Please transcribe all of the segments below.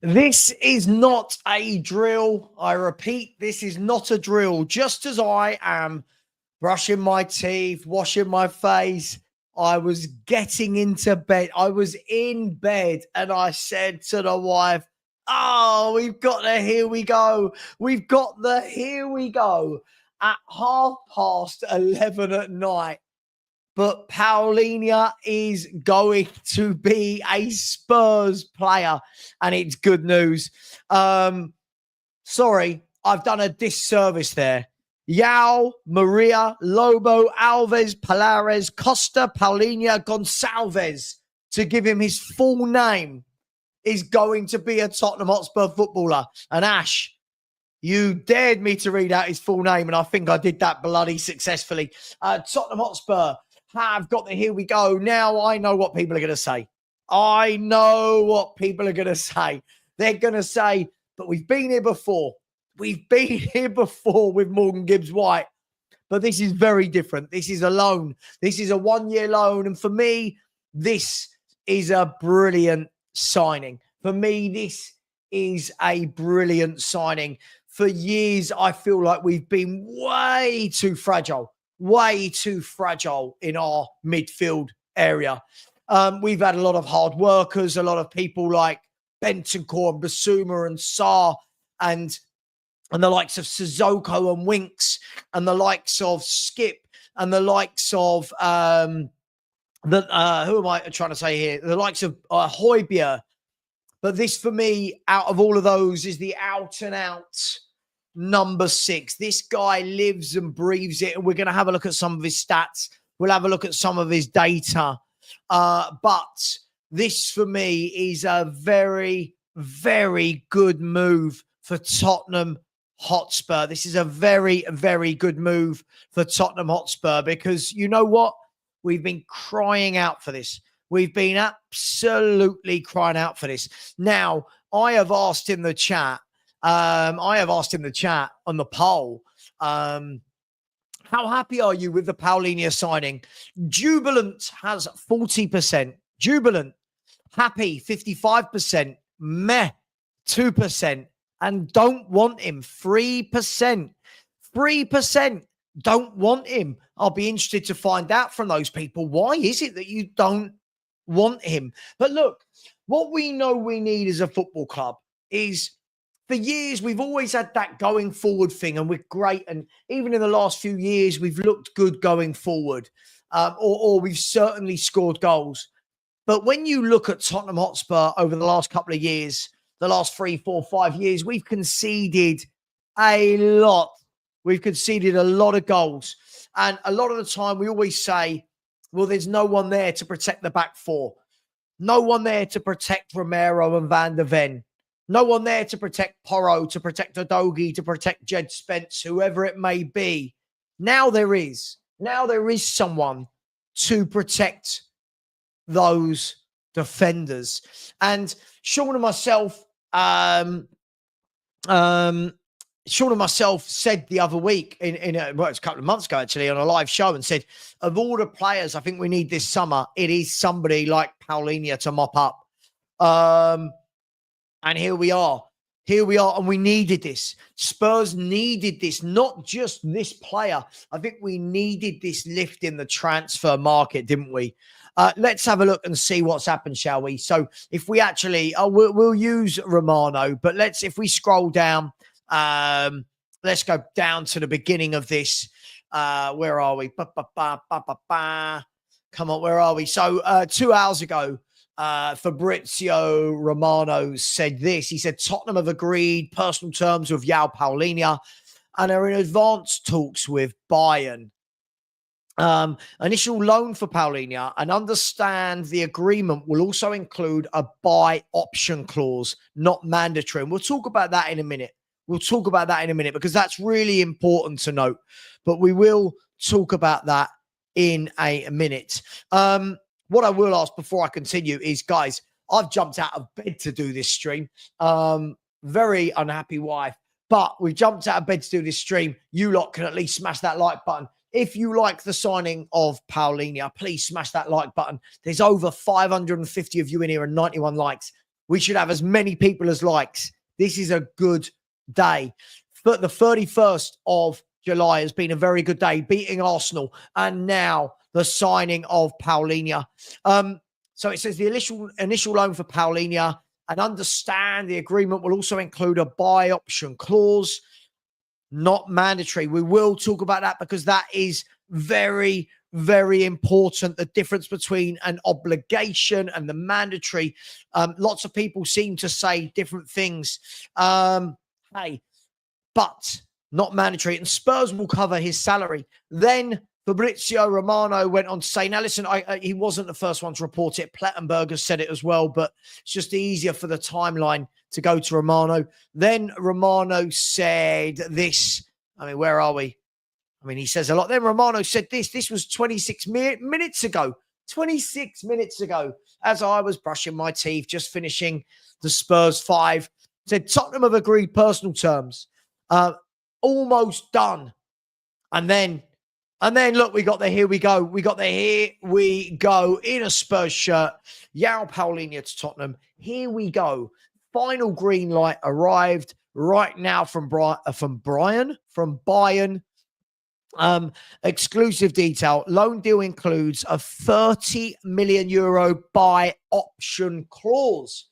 This is not a drill. I repeat, this is not a drill. Just as I am brushing my teeth, washing my face, I was getting into bed. I was in bed and I said to the wife, "Oh, we've got the here we go. We've got the here we go at 11:30 at night. But Palhinha is going to be a Spurs player, and it's good news." Sorry, I've done a disservice there. Yao, Maria, Lobo, Alves, Palares, Costa, Palhinha, Gonçalves, to give him his full name, is going to be a Tottenham Hotspur footballer. And Ash, you dared me to read out his full name, and I think I did that bloody successfully. Tottenham Hotspur have got the here we go. Now I know what people are going to say. I know what people are going to say. They're going to say, but we've been here before. We've been here before with Morgan Gibbs-White. But this is very different. This is a loan. This is a one-year loan. And for me, this is a brilliant signing. For me, this is a brilliant signing. For years, I feel like we've been way too fragile in our midfield area. We've had a lot of hard workers, a lot of people like Bentancur and Basuma and Sarr and the likes of Sissoko and Winks and the likes of Skip and the likes of who am I trying to say here? The likes of Højbjerg. But this, for me, out of all of those, is the out-and-out number 6. This guy lives and breathes it, and we're going to have a look at some of his stats. We'll have a look at some of his data. But this, for me, is a very, very good move for Tottenham Hotspur. This is a very, very good move for Tottenham Hotspur because you know what? We've been crying out for this. We've been absolutely crying out for this. Now, I have asked in the chat, on the poll, how happy are you with the Palhinha signing? Jubilant has 40%. Jubilant. Happy, 55%. Meh, 2%. And don't want him, 3%. 3% don't want him. I'll be interested to find out from those people. Why is it that you don't want him? But look, what we know we need as a football club is, for years, we've always had that going forward thing, and we're great. And even in the last few years, we've looked good going forward, or we've certainly scored goals. But when you look at Tottenham Hotspur over the last couple of years, the last 3, 4, 5 years, we've conceded a lot. We've conceded a lot of goals. And a lot of the time, we always say, well, there's no one there to protect the back four. No one there to protect Romero and Van der Ven. No one there to protect Porro, to protect Udogie, to protect Jed Spence, whoever it may be. Now there is. Now there is someone to protect those defenders. And Sean and myself, said the other week, it's a couple of months ago actually, on a live show, and said, of all the players I think we need this summer, it is somebody like Palhinha to mop up. And here we are. And we needed this. Spurs needed this, not just this player. I think we needed this lift in the transfer market, didn't we? Let's have a look and see what's happened, shall we? So if we actually, we'll use Romano, but if we scroll down, let's go down to the beginning of this. Where are we? Come on, where are we? So 2 hours ago, Fabrizio Romano said this. He said, Tottenham have agreed personal terms with João Palhinha and are in advanced talks with Bayern. Initial loan for Palhinha, and understand the agreement will also include a buy option clause, not mandatory. And we'll talk about that in a minute. Because that's really important to note. But we will talk about that in a minute. What I will ask before I continue is, guys, I've jumped out of bed to do this stream. Very unhappy wife, but we jumped out of bed to do this stream. You lot can at least smash that like button. If you like the signing of Palhinha, please smash that like button. There's over 550 of you in here and 91 likes. We should have as many people as likes. This is a good day. But the 31st of July has been a very good day, beating Arsenal, and now the signing of Palhinha. So it says the initial loan for Palhinha, and understand the agreement will also include a buy option clause, not mandatory. We will talk about that because that is very, very important. The difference between an obligation and the mandatory. Lots of people seem to say different things. Hey, but not mandatory. And Spurs will cover his salary. Then Fabrizio Romano went on to say, now listen, he wasn't the first one to report it. Plettenberg said it as well, but it's just easier for the timeline to go to Romano. Then Romano said this. I mean, where are we? I mean, he says a lot. Then Romano said this. This was 26 minutes ago. 26 minutes ago, as I was brushing my teeth, just finishing the Spurs 5. Said Tottenham have agreed personal terms. Almost done. And then look, we got the here we go. We got the here we go in a Spurs shirt. João Palhinha to Tottenham. Here we go. Final green light arrived right now from Bayern. Exclusive detail. Loan deal includes a 30 million euro buy option clause.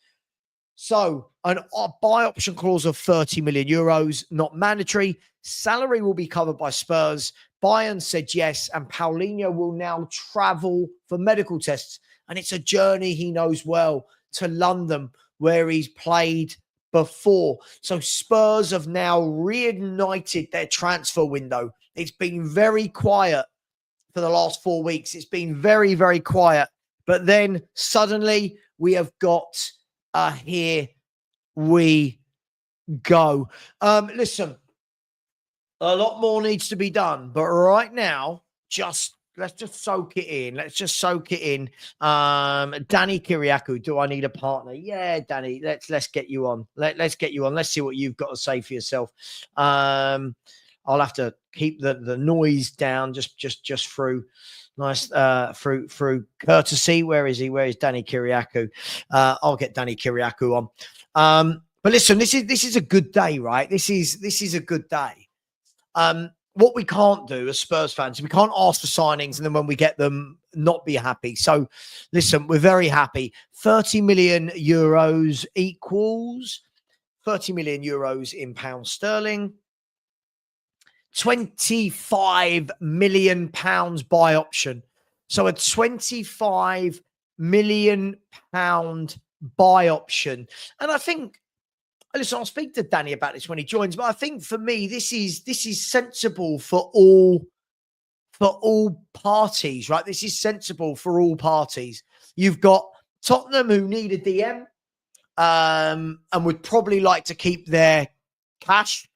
So a buy option clause of 30 million euros, not mandatory. Salary will be covered by Spurs. Bayern said yes, and Palhinha will now travel for medical tests. And it's a journey he knows well to London, where he's played before. So Spurs have now reignited their transfer window. It's been very quiet for the last 4 weeks. It's been very, very quiet. But then suddenly we have got here we go. Listen, a lot more needs to be done. But right now, let's just soak it in. Let's just soak it in. Danny Kiriakou, do I need a partner? Yeah, Danny, let's get you on. Let's get you on. Let's see what you've got to say for yourself. I'll have to keep the noise down just through nice through courtesy. Where is he? Where is Danny Kiriakou? I'll get Danny Kiriakou on. But listen, this is a good day, right? This is a good day. What we can't do as Spurs fans, we can't ask for signings and then when we get them, not be happy. So listen, we're very happy. 30 million euros equals 30 million euros in pounds sterling. 25 million pounds buy option. So a 25 million pound buy option. And I think, listen, I'll speak to Danny about this when he joins, but I think for me, this is sensible for all parties, right? This is sensible for all parties. You've got Tottenham who need a DM and would probably like to keep their cash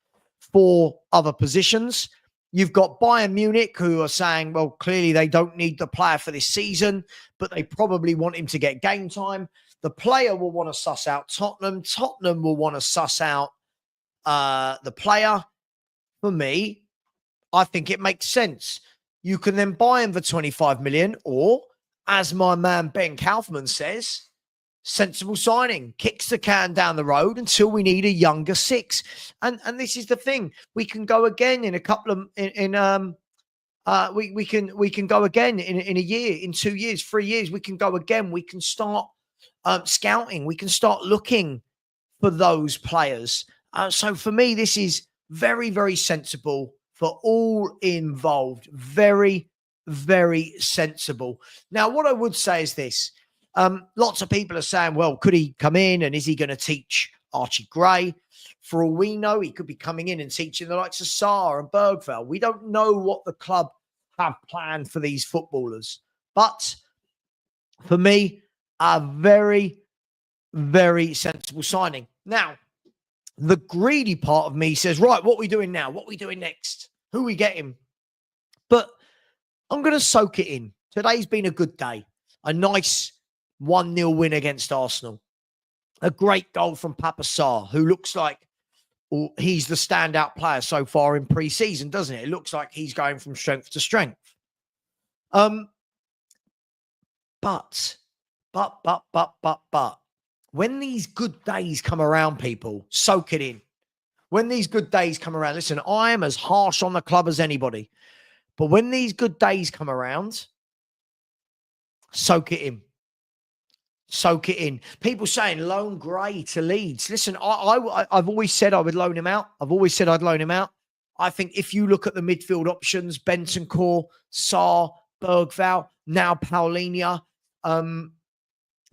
for other positions. You've got Bayern Munich who are saying, well, clearly they don't need the player for this season, but they probably want him to get game time. The player will want to suss out Tottenham. Tottenham will want to suss out the player. For me, I think it makes sense. You can then buy him for 25 million, or as my man Ben Kaufman says, sensible signing, kicks the can down the road until we need a younger six. And this is the thing. We can go again in a couple of we can go again in a year, in 2 years, 3 years. We can go again. We can start scouting. We can start looking for those players. So for me, this is very, very sensible for all involved. Very, very sensible. Now, what I would say is this. Lots of people are saying, well, could he come in and is he going to teach Archie Gray? For all we know, he could be coming in and teaching the likes of Sarr and Bergveld. We don't know what the club have planned for these footballers. But for me, a very, very sensible signing. Now, the greedy part of me says, right, what are we doing now? What are we doing next? Who are we getting? But I'm going to soak it in. Today's been a good day. A nice 1-0 win against Arsenal. A great goal from Papa Sarr, who looks like he's the standout player so far in pre-season, doesn't it? It looks like he's going from strength to strength. But, when these good days come around, people, soak it in. When these good days come around, listen, I am as harsh on the club as anybody. But when these good days come around, soak it in. Soak it in. People saying loan Gray to Leeds. Listen, I've always said I would loan him out. I've always said I'd loan him out. I think if you look at the midfield options, Bentancur, Sarr, Bergvall, now Palhinha,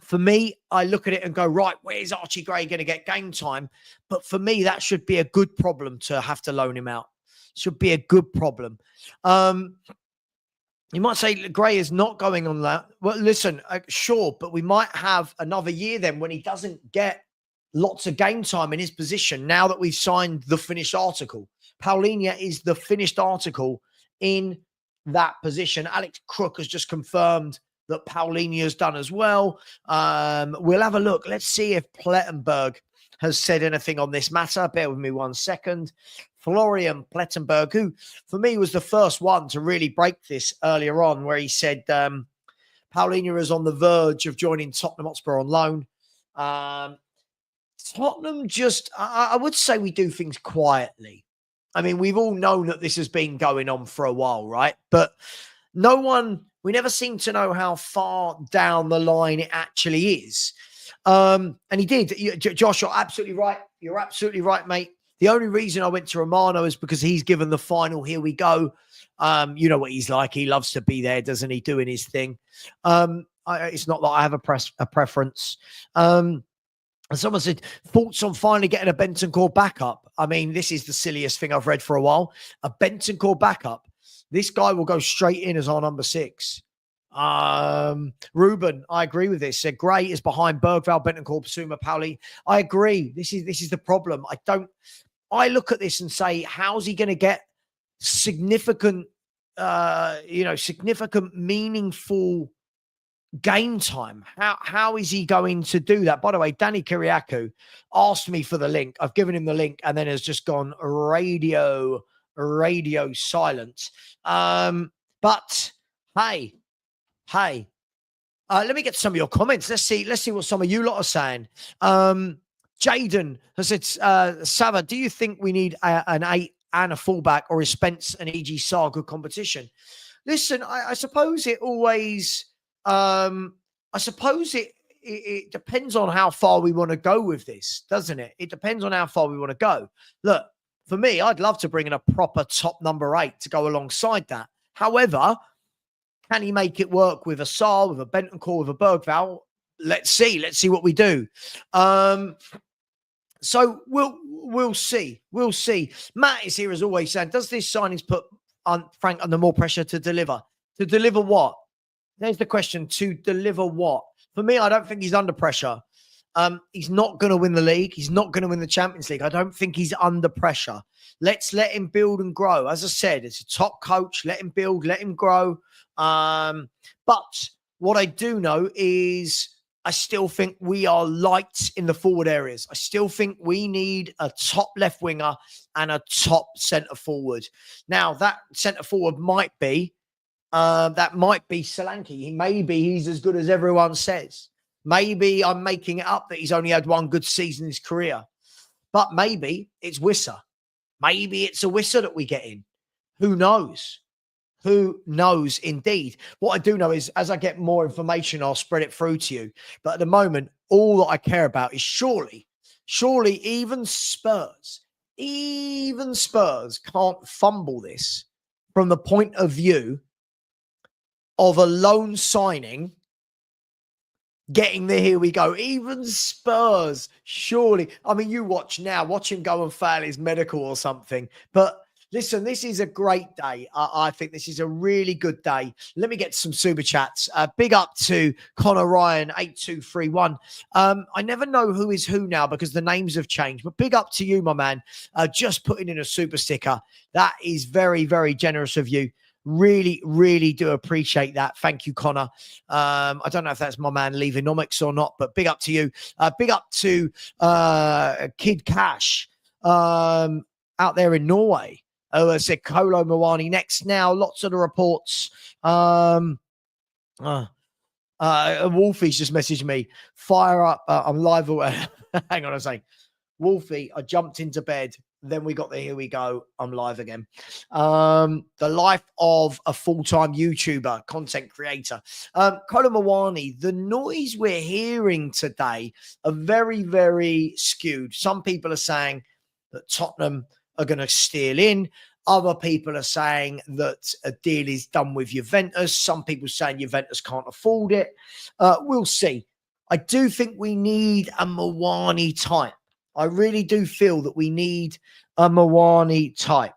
for me, I look at it and go, right, where's Archie Gray going to get game time? But for me, that should be a good problem to have to loan him out. Should be a good problem. You might say Gray is not going on that. Well, listen, sure, but we might have another year then when he doesn't get lots of game time in his position now that we've signed the finished article. Palhinha is the finished article in that position. Alex Crook has just confirmed that Palhinha has done as well. We'll have a look. Let's see if Plettenberg has said anything on this matter. Bear with me 1 second. Florian Plettenberg, who for me was the first one to really break this earlier on, where he said Palhinha is on the verge of joining Tottenham Hotspur on loan. Tottenham just, I would say we do things quietly. I mean, we've all known that this has been going on for a while, right? But we never seem to know how far down the line it actually is. And he did. Josh, you're absolutely right. You're absolutely right, mate. The only reason I went to Romano is because he's given the final, here we go. You know what he's like. He loves to be there, doesn't he, doing his thing. It's not that I have a preference. And someone said, thoughts on finally getting a Bentancur backup? I mean, this is the silliest thing I've read for a while. A Bentancur backup. This guy will go straight in as our number 6. Ruben, I agree with this. Said Gray is behind Bergvall, Bentancur, Basuma, Pauli. I agree. This is the problem. I look at this and say, how's he going to get significant, significant, meaningful game time? How is he going to do that? By the way, Danny Kiriakou asked me for the link. I've given him the link and then has just gone radio silent. But hey, let me get some of your comments. Let's see what some of you lot are saying. Jaden has said, Sava, do you think we need an 8 and a fullback, or is Spence and E.G. Sarr good competition? Listen, I suppose it always, it depends on how far we want to go with this, doesn't it? It depends on how far we want to go. Look, for me, I'd love to bring in a proper top number 8 to go alongside that. However, can he make it work with a Sarr, with a Bentancur, with a Bergvall? Let's see what we do. So we'll see. We'll see. Matt is here as always saying, does this signings put Frank under more pressure to deliver? To deliver what? There's the question. To deliver what? For me, I don't think he's under pressure. He's not going to win the league. He's not going to win the Champions League. I don't think he's under pressure. Let's let him build and grow. As I said, it's a top coach. Let him build, let him grow. But what I do know is I still think we are light in the forward areas. I still think we need a top left winger and a top centre forward. Now, that centre forward might be Solanke. Maybe he's as good as everyone says. Maybe I'm making it up that he's only had one good season in his career. But maybe it's Wissa. Maybe it's a Wissa that we get in. Who knows? Who knows indeed? What I do know is as I get more information, I'll spread it through to you. But at the moment, all that I care about is surely even Spurs can't fumble this from the point of view of a loan signing getting the here we go. Even Spurs, surely. I mean, you watch him go and fail his medical or something. But listen, this is a great day. I think this is a really good day. Let me get some super chats. Big up to Connor Ryan, 8231. I never know who is who now because the names have changed. But big up to you, my man. Just putting in a super sticker. That is very, very generous of you. Really, really do appreciate that. Thank you, Connor. I don't know if that's my man Levonomics or not, but big up to you. Big up to Kid Cash out there in Norway. I said Kolo Mwani next now. Lots of the reports. Wolfie's just messaged me. Fire up. I'm live. Hang on a second. Wolfie, I jumped into bed. Then we got the here we go. I'm live again. The life of a full-time YouTuber, content creator. Colin Mawani, the noise we're hearing today are very, very skewed. Some people are saying that Tottenham are going to steal in. Other people are saying that a deal is done with Juventus. Some people saying Juventus can't afford it. We'll see. I do think we need a Mawani type. I really do feel that we need a Mawani type.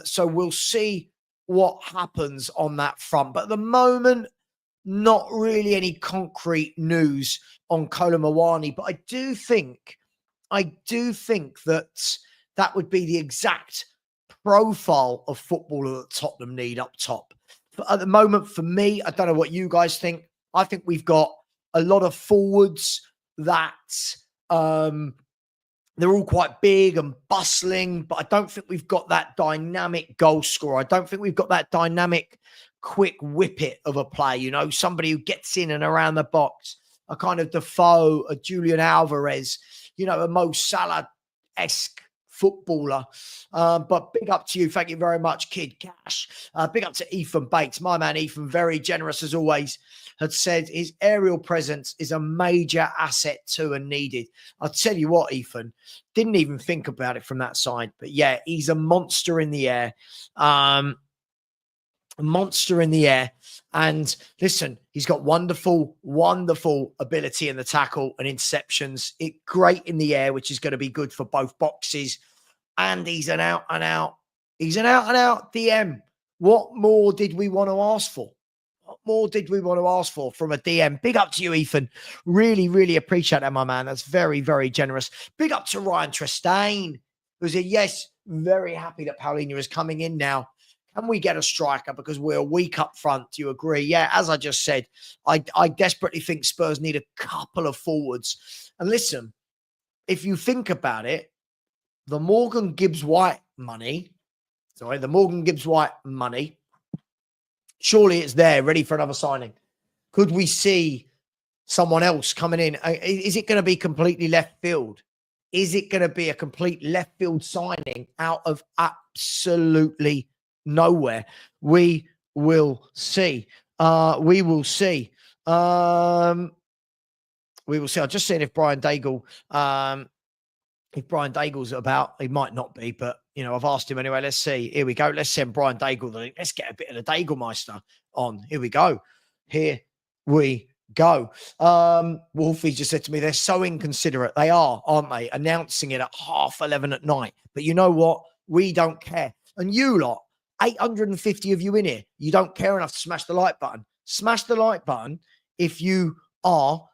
So we'll see what happens on that front. But at the moment, not really any concrete news on Kolo Mawani. But I do think that would be the exact profile of footballer that Tottenham need up top. But at the moment, for me, I don't know what you guys think. I think we've got a lot of forwards that they're all quite big and bustling, but I don't think we've got that dynamic goal scorer. I don't think we've got that dynamic quick whippet of a play, you know, somebody who gets in and around the box, a kind of Defoe, a Julian Alvarez, you know, a Mo Salah-esque footballer. But big up to you. Thank you very much, Kid Cash. Big up to Ethan Bates. My man, Ethan, very generous as always, had said his aerial presence is a major asset too and needed. I'll tell you what, Ethan, didn't even think about it from that side. But yeah, he's a monster in the air. A monster in the air. And listen, he's got wonderful, wonderful ability in the tackle and interceptions. Great in the air, which is going to be good for both boxes. And he's an out and out DM. What more did we want to ask for? What more did we want to ask for from a DM? Big up to you, Ethan. Really, really appreciate that, my man. That's very, very generous. Big up to Ryan Trestane, who said, yes, very happy that Palhinha is coming in now. Can we get a striker? Because we're weak up front. Do you agree? Yeah, as I just said, I desperately think Spurs need a couple of forwards. And listen, if you think about it, the Morgan Gibbs-White money, surely it's there, ready for another signing. Could we see someone else coming in? Is it going to be completely left field? Is it going to be a complete left field signing out of absolutely nowhere? We will see. We will see. I'm just seeing if Brian Daigle, if Brian Daigle's about. He might not be, but you know, I've asked him anyway. Let's see. Here we go. Let's send Brian Daigle. Let's get a bit of the Daigle-meister on. Here we go. Here we go. Wolfie just said to me, they're so inconsiderate. They are, aren't they? Announcing it at 11:30 at night. But you know what? We don't care. And you lot, 850 of you in here, you don't care enough to smash the like button. Smash the like button if you are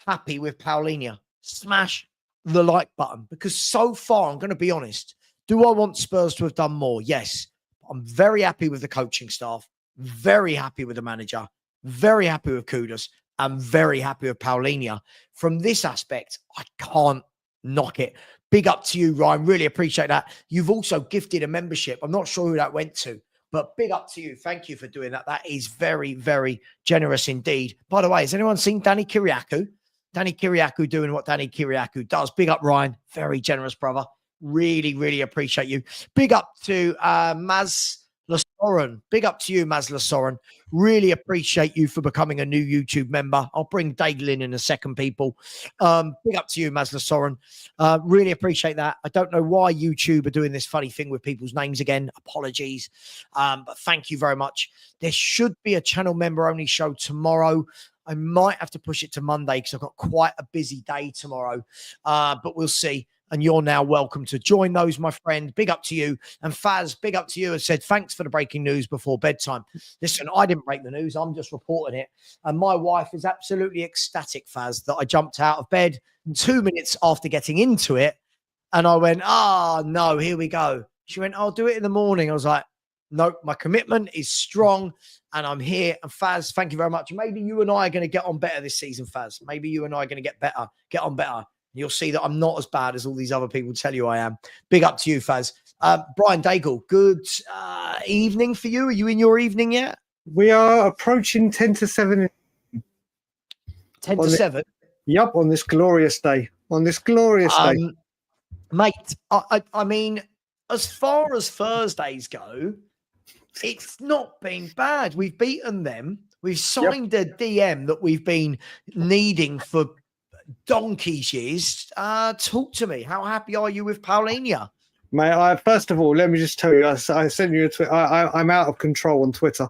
happy with Palhinha. Smash the like button, because so far, I'm going to be honest, do I want Spurs to have done more? Yes. I'm very happy with the coaching staff, very happy with the manager, very happy with Kudus, and very happy with Palhinha. From this aspect, I can't knock it. Big up to you, Ryan. Really appreciate that. You've also gifted a membership. I'm not sure who that went to, but big up to you. Thank you for doing that. That is very, very generous indeed. By the way, has anyone seen Danny Kiriakou? Danny Kiriakou doing what Danny Kiriakou does. Big up, Ryan. Very generous, brother. Really, really appreciate you. Big up to Maz Lasoren. Big up to you, Maz Lasoren. Really appreciate you for becoming a new YouTube member. I'll bring Daigle in a second, people. Big up to you, Maz Lasoren. Really appreciate that. I don't know why YouTube are doing this funny thing with people's names again. Apologies. But thank you very much. There should be a channel member only show tomorrow. I might have to push it to Monday because I've got quite a busy day tomorrow, but we'll see. And you're now welcome to join those, my friend. Big up to you. And Faz, big up to you. Has said, thanks for the breaking news before bedtime. Listen, I didn't break the news. I'm just reporting it. And my wife is absolutely ecstatic, Faz, that I jumped out of bed 2 minutes after getting into it. And I went, no, here we go. She went, I'll do it in the morning. I was like, no, my commitment is strong and I'm here. And Faz, thank you very much. Maybe you and I are going to get on better this season, Faz. Maybe you and I are going to get on better. You'll see that I'm not as bad as all these other people tell you I am. Big up to you, Faz. Brian Daigle, good evening for you. Are you in your evening yet? We are approaching 10 to 7. 10-7. Yep, on this glorious day. Day. Mate, I mean, as far as Thursdays go, it's not been bad. We've beaten them. We've signed a DM that we've been needing for donkey's years. Talk to me. How happy are you with Palhinha? Mate, first of all, let me just tell you, I sent you a tweet. I'm out of control on Twitter.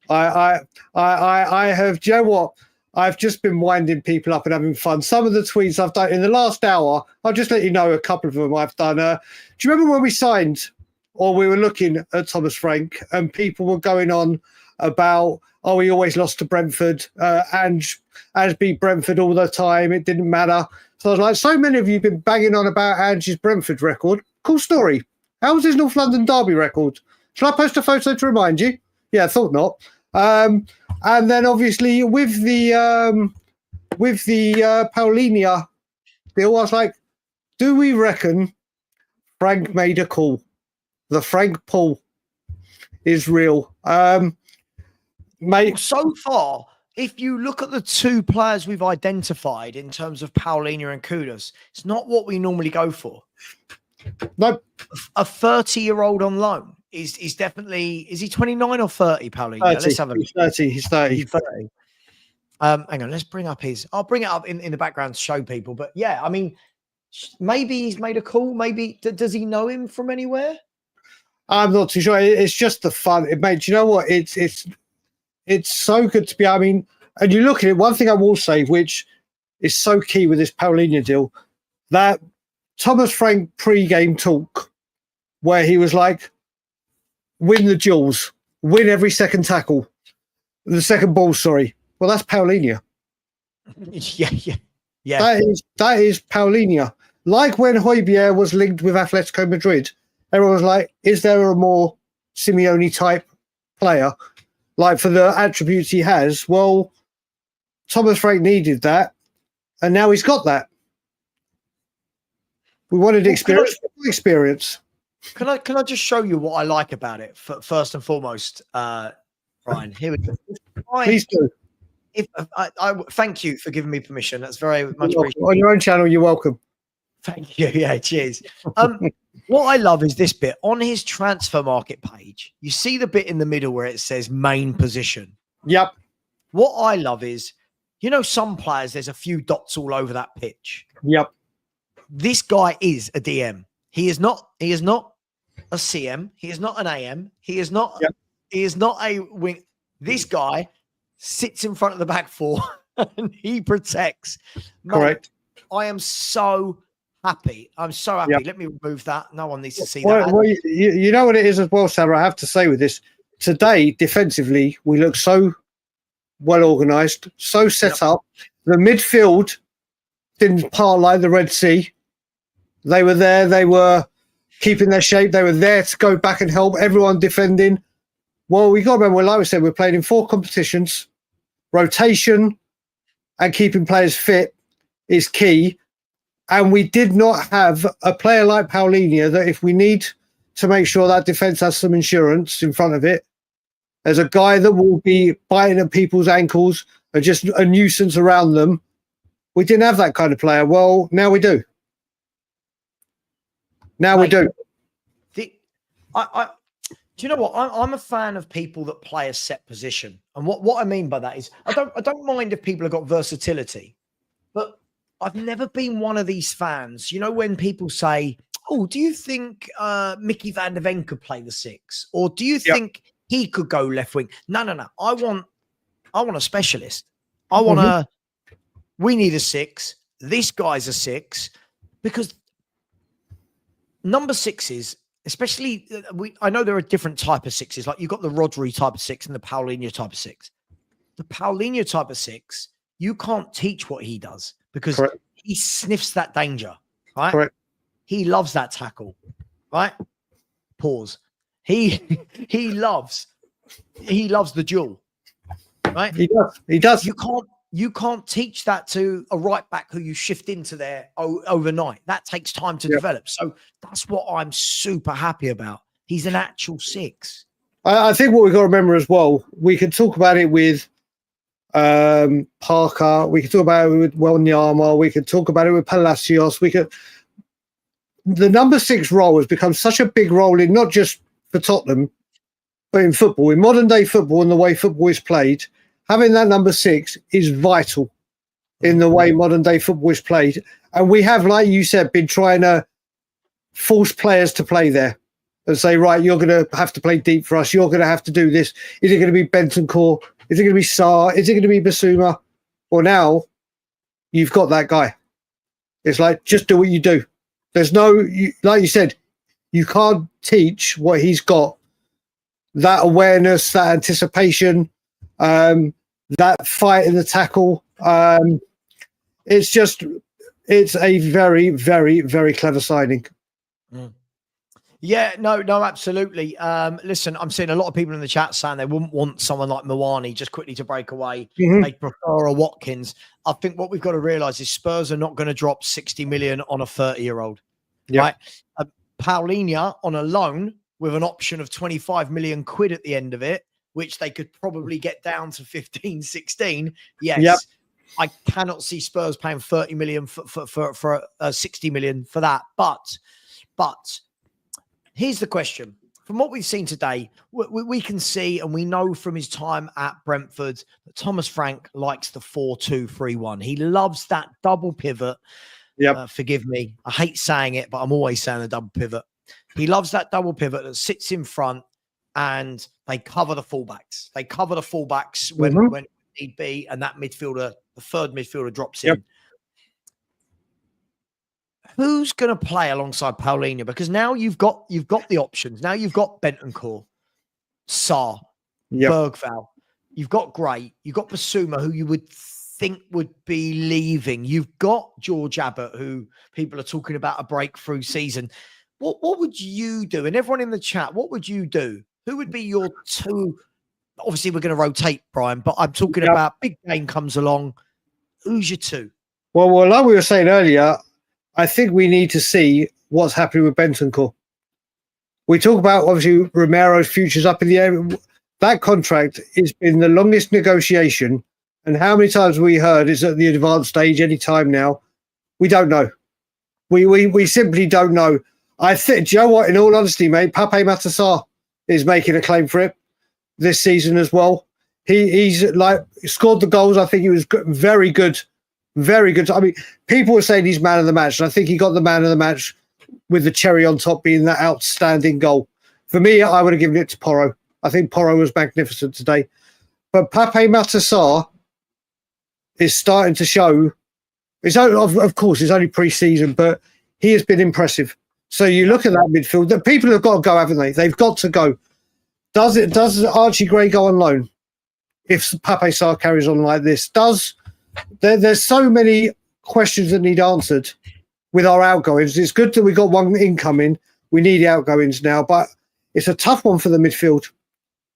I have, do you know what? I've just been winding people up and having fun. Some of the tweets I've done in the last hour, I'll just let you know a couple of them I've done. Do you remember when we signed or we were looking at Thomas Frank and people were going on about, oh, he always lost to Brentford and beat Brentford all the time. It didn't matter. So I was like, so many of you have been banging on about Ange's Brentford record. Cool story. How was his North London Derby record? Shall I post a photo to remind you? Yeah, I thought not. And then obviously with the Palhinha deal, I was like, do we reckon Frank made a call? The Frank pull is real. Mate. So far, if you look at the two players we've identified in terms of Palhinha and Kudus, it's not what we normally go for. No. A 30-year-old on loan is definitely, is he 29 or 30, Palhinha? 30. Let's have a He's 30. He's 30. He's 30. Hang on, let's bring up I'll bring it up in the background to show people. But yeah, I mean, maybe he's made a call. Maybe, does he know him from anywhere? I'm not too sure. It's just the fun. Mate, you know what? It's so good to be, I mean, and you look at it, one thing I will say, which is so key with this Palhinha deal, that Thomas Frank pre-game talk where he was like, win the duels, win every second tackle, the second ball, sorry. Well, that's Palhinha. Yeah. That is Palhinha. Like when Højbjerg was linked with Atletico Madrid, everyone was like, is there a more Simeone type player? Like for the attributes he has? Well, Thomas Frank needed that, and now he's got that. We wanted experience. Can I just show you what I like about it first and foremost, Brian? Here we go. Please do. I thank you for giving me permission. That's very much appreciated. On your own channel, you're welcome. Thank you. Yeah, cheers. What I love is this bit on his transfer market page. You see the bit in the middle where it says main position. Yep. What I love is, you know, some players, there's a few dots all over that pitch. Yep. This guy is a DM. He is not a CM. He is not an AM. He is not. Yep. He is not a wing. This guy sits in front of the back four and he protects. Correct. I am so happy. I'm so happy. Yep. Let me remove that. No one needs to see that. Well, you know what it is as well, Sarah. I have to say with this today, defensively, we look so well organised, so set up. The midfield didn't part like the Red Sea. They were there. They were keeping their shape. They were there to go back and help everyone defending. Well, we got to remember, like we said, we're playing in 4 competitions. Rotation and keeping players fit is key. And we did not have a player like Palhinha that if we need to make sure that defence has some insurance in front of it, there's a guy that will be biting at people's ankles and just a nuisance around them. We didn't have that kind of player. Well, now we do. We do. Do you know what? I'm a fan of people that play a set position. And what I mean by that is I don't mind if people have got versatility, but I've never been one of these fans. You know, when people say, oh, do you think Mickey van der Ven could play the 6? Or do you think he could go left wing? No. I want a specialist. I want we need a 6. This guy's a 6 because number 6s, especially I know there are different type of 6s. Like you've got the Rodri type of 6 and the Palhinha type of 6. The Palhinha type of 6, you can't teach what he does because he sniffs that danger, right? Correct. He loves that tackle, right? Pause. He loves the duel, right? He does. You can't teach that to a right back who you shift into there overnight. That takes time to develop. So that's what I'm super happy about. He's an actual 6. I think what we've got to remember as well, we can talk about it with Parker. We could talk about it with Wanyama. We could talk about it with Palacios. The number 6 role has become such a big role in not just for Tottenham, but in football, in modern day football and the way football is played. Having that number 6 is vital in the way modern day football is played. And we have, like you said, been trying to force players to play there and say, right, you're going to have to play deep for us. You're going to have to do this. Is it going to be Bentancur? Is it going to be Sarr? Is it going to be Basuma? Well, now you've got that guy. It's like, just do what you do. There's like you said, you can't teach what he's got. That awareness, that anticipation, that fight in the tackle. It's a very, very, very clever signing. Yeah, no, absolutely. Listen, I'm seeing a lot of people in the chat saying they wouldn't want someone like Moani just quickly to break away. They prefer a Watkins. I think what we've got to realise is Spurs are not going to drop 60 million on a 30-year-old. Yep. Right? Palhinha on a loan with an option of 25 million quid at the end of it, which they could probably get down to 15, 16. Yes. Yep. I cannot see Spurs paying 30 million for 60 million for that. But here's the question. From what we've seen today, we can see and we know from his time at Brentford that Thomas Frank likes the 4-2-3-1. He loves that double pivot. Yep. Forgive me. I hate saying it, but I'm always saying the double pivot. He loves that double pivot that sits in front and they cover the fullbacks. They cover the fullbacks when need be, and that midfielder, the third midfielder, drops in. Who's going to play alongside Palhinha? Because now you've got the options. Now you've got Bentancur, Sarr, Bergvall. You've got Gray. You've got Basuma, who you would think would be leaving. You've got George Abbott, who people are talking about a breakthrough season. What would you do? And everyone in the chat, what would you do? Who would be your two? Obviously, we're going to rotate, Brian, but I'm talking about big game comes along. Who's your two? Well, like we were saying earlier, I think we need to see what's happening with Bentancur. We talk about, obviously, Romero's future's up in the air. That contract has been the longest negotiation. And how many times we heard it's at the advanced stage any time now? We don't know. We simply don't know. I think, do you know what? In all honesty, mate, Pape Matar Sarr is making a claim for it this season as well. He's like scored the goals. I think he was very good. Very good. I mean, people were saying he's man of the match, and I think he got the man of the match with the cherry on top being that outstanding goal. For me, I would have given it to Porro. I think Porro was magnificent today. But Pape Matar Sarr is starting to show, of course, it's only pre-season, but he has been impressive. So you look at that midfield, the people have got to go, haven't they? They've got to go. Does Archie Gray go on loan if Pape Sarr carries on like this? There's so many questions that need answered with our outgoings. It's good that we got one incoming. We need outgoings now, but it's a tough one for the midfield.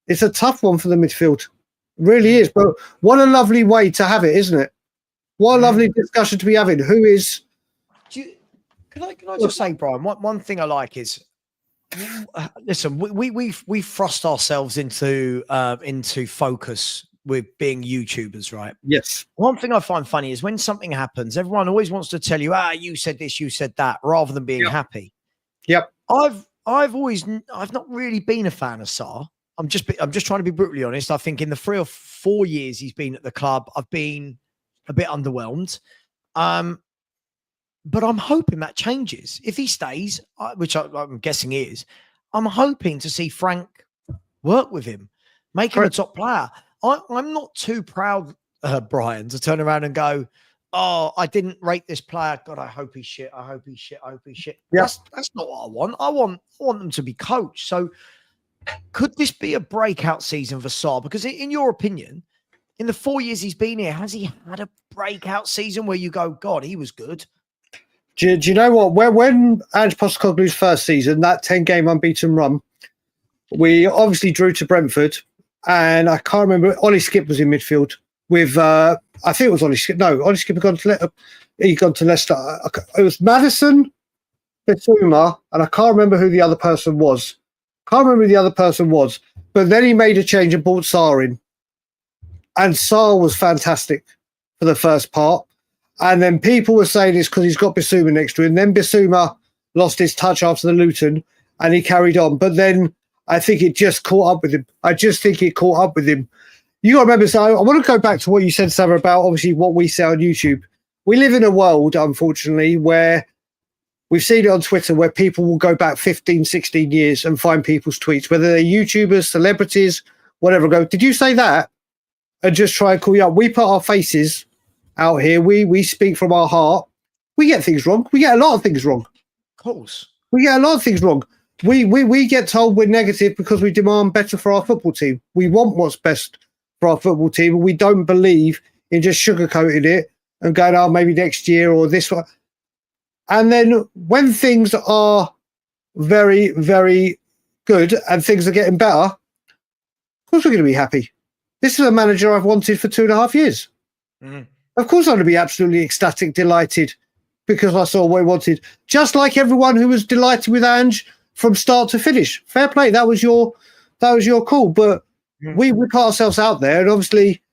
It's a tough one for the midfield. It really is. But what a lovely way to have it, isn't it? What a lovely discussion to be having. Who is... Can I just say, Brian, one thing I like is, listen, we thrust ourselves into focus with being YouTubers, right? Yes. One thing I find funny is when something happens, everyone always wants to tell you, you said this, you said that, rather than being happy. Yep. I've not really been a fan of Sarr. I'm just trying to be brutally honest. I think in the 3 or 4 years he's been at the club, I've been a bit underwhelmed. But I'm hoping that changes. If he stays, which I'm guessing he is, I'm hoping to see Frank work with him, make him a top player. I'm not too proud, Brian, to turn around and go, oh, I didn't rate this player. God, I hope he's shit. I hope he's shit. I hope he's shit. Yeah. That's not what I want. I want them to be coached. So could this be a breakout season for Sarr? Because in your opinion, in the 4 years he's been here, has he had a breakout season where you go, God, he was good? Do you know what? When Ange Postecoglou's first season, that 10-game unbeaten run, we obviously drew to Brentford, and I can't remember. Ollie Skip was in midfield with, I think it was Ollie Skip. No, Ollie Skip had gone to Leicester. It was Maddison, Bissouma, and I can't remember who the other person was. But then he made a change and brought Sarr in. And Sarr was fantastic for the first part. And then people were saying it's because he's got Bissouma next to him. Then Bissouma lost his touch after the Luton and he carried on. But then I think it just caught up with him. I just think it caught up with him. You got to remember, so I want to go back to what you said, Sarah, about obviously what we say on YouTube. We live in a world, unfortunately, where we've seen it on Twitter where people will go back 15, 16 years and find people's tweets, whether they're YouTubers, celebrities, whatever. Go, did you say that? And just try and call you up. We put our faces out here. We speak from our heart. We get things wrong. We get a lot of things wrong. Of course. We get a lot of things wrong. We get told we're negative because we demand better for our football team. We want what's best for our football team. We don't believe in just sugarcoating it and going, oh, maybe next year or this one. And then when things are very, very good and things are getting better, of course we're going to be happy. This is a manager I've wanted for 2.5 years. Mm. Of course I'm going to be absolutely ecstatic, delighted, because I saw what he wanted. Just like everyone who was delighted with Ange from start to finish. Fair play. That was your call. But we put ourselves out there, and obviously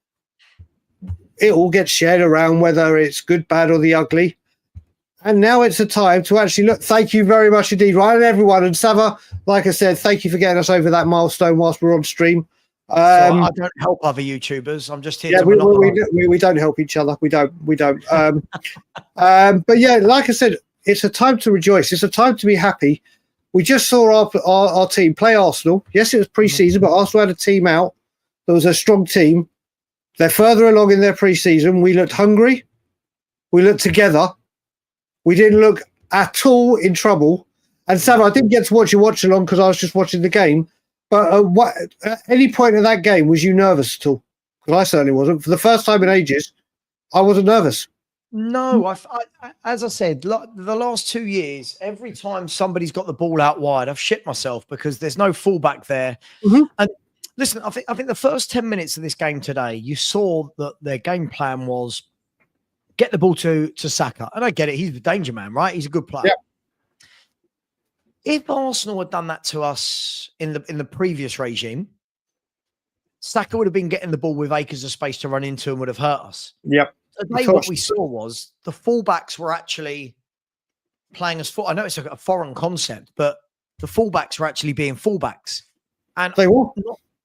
it all gets shared around, whether it's good, bad, or the ugly. And now it's a time to actually look. Thank you very much indeed, Ryan, and everyone. And Sava, like I said, thank you for getting us over that milestone whilst we're on stream. So I don't help other YouTubers. I'm just here to we don't help each other. We don't. But yeah, like I said, it's a time to rejoice. It's a time to be happy. We just saw our team play Arsenal. Yes, it was pre-season, but Arsenal had a team out. There was a strong team. They're further along in their pre-season. We looked hungry. We looked together. We didn't look at all in trouble. And Sam, I didn't get to watch your watch along because I was just watching the game. But at any point in that game, was you nervous at all? Because I certainly wasn't. For the first time in ages, I wasn't nervous. No, as I said, the last 2 years, every time somebody's got the ball out wide, I've shit myself because there's no fullback there. Mm-hmm. And listen, I think the first 10 minutes of this game today, you saw that their game plan was get the ball to Saka. And I get it. He's the danger man, right? He's a good player. Yeah. If Arsenal had done that to us in the previous regime, Saka would have been getting the ball with acres of space to run into and would have hurt us. Yep. Today, what we saw was the fullbacks were actually playing as I know it's a foreign concept, but the fullbacks were actually being fullbacks. And they were.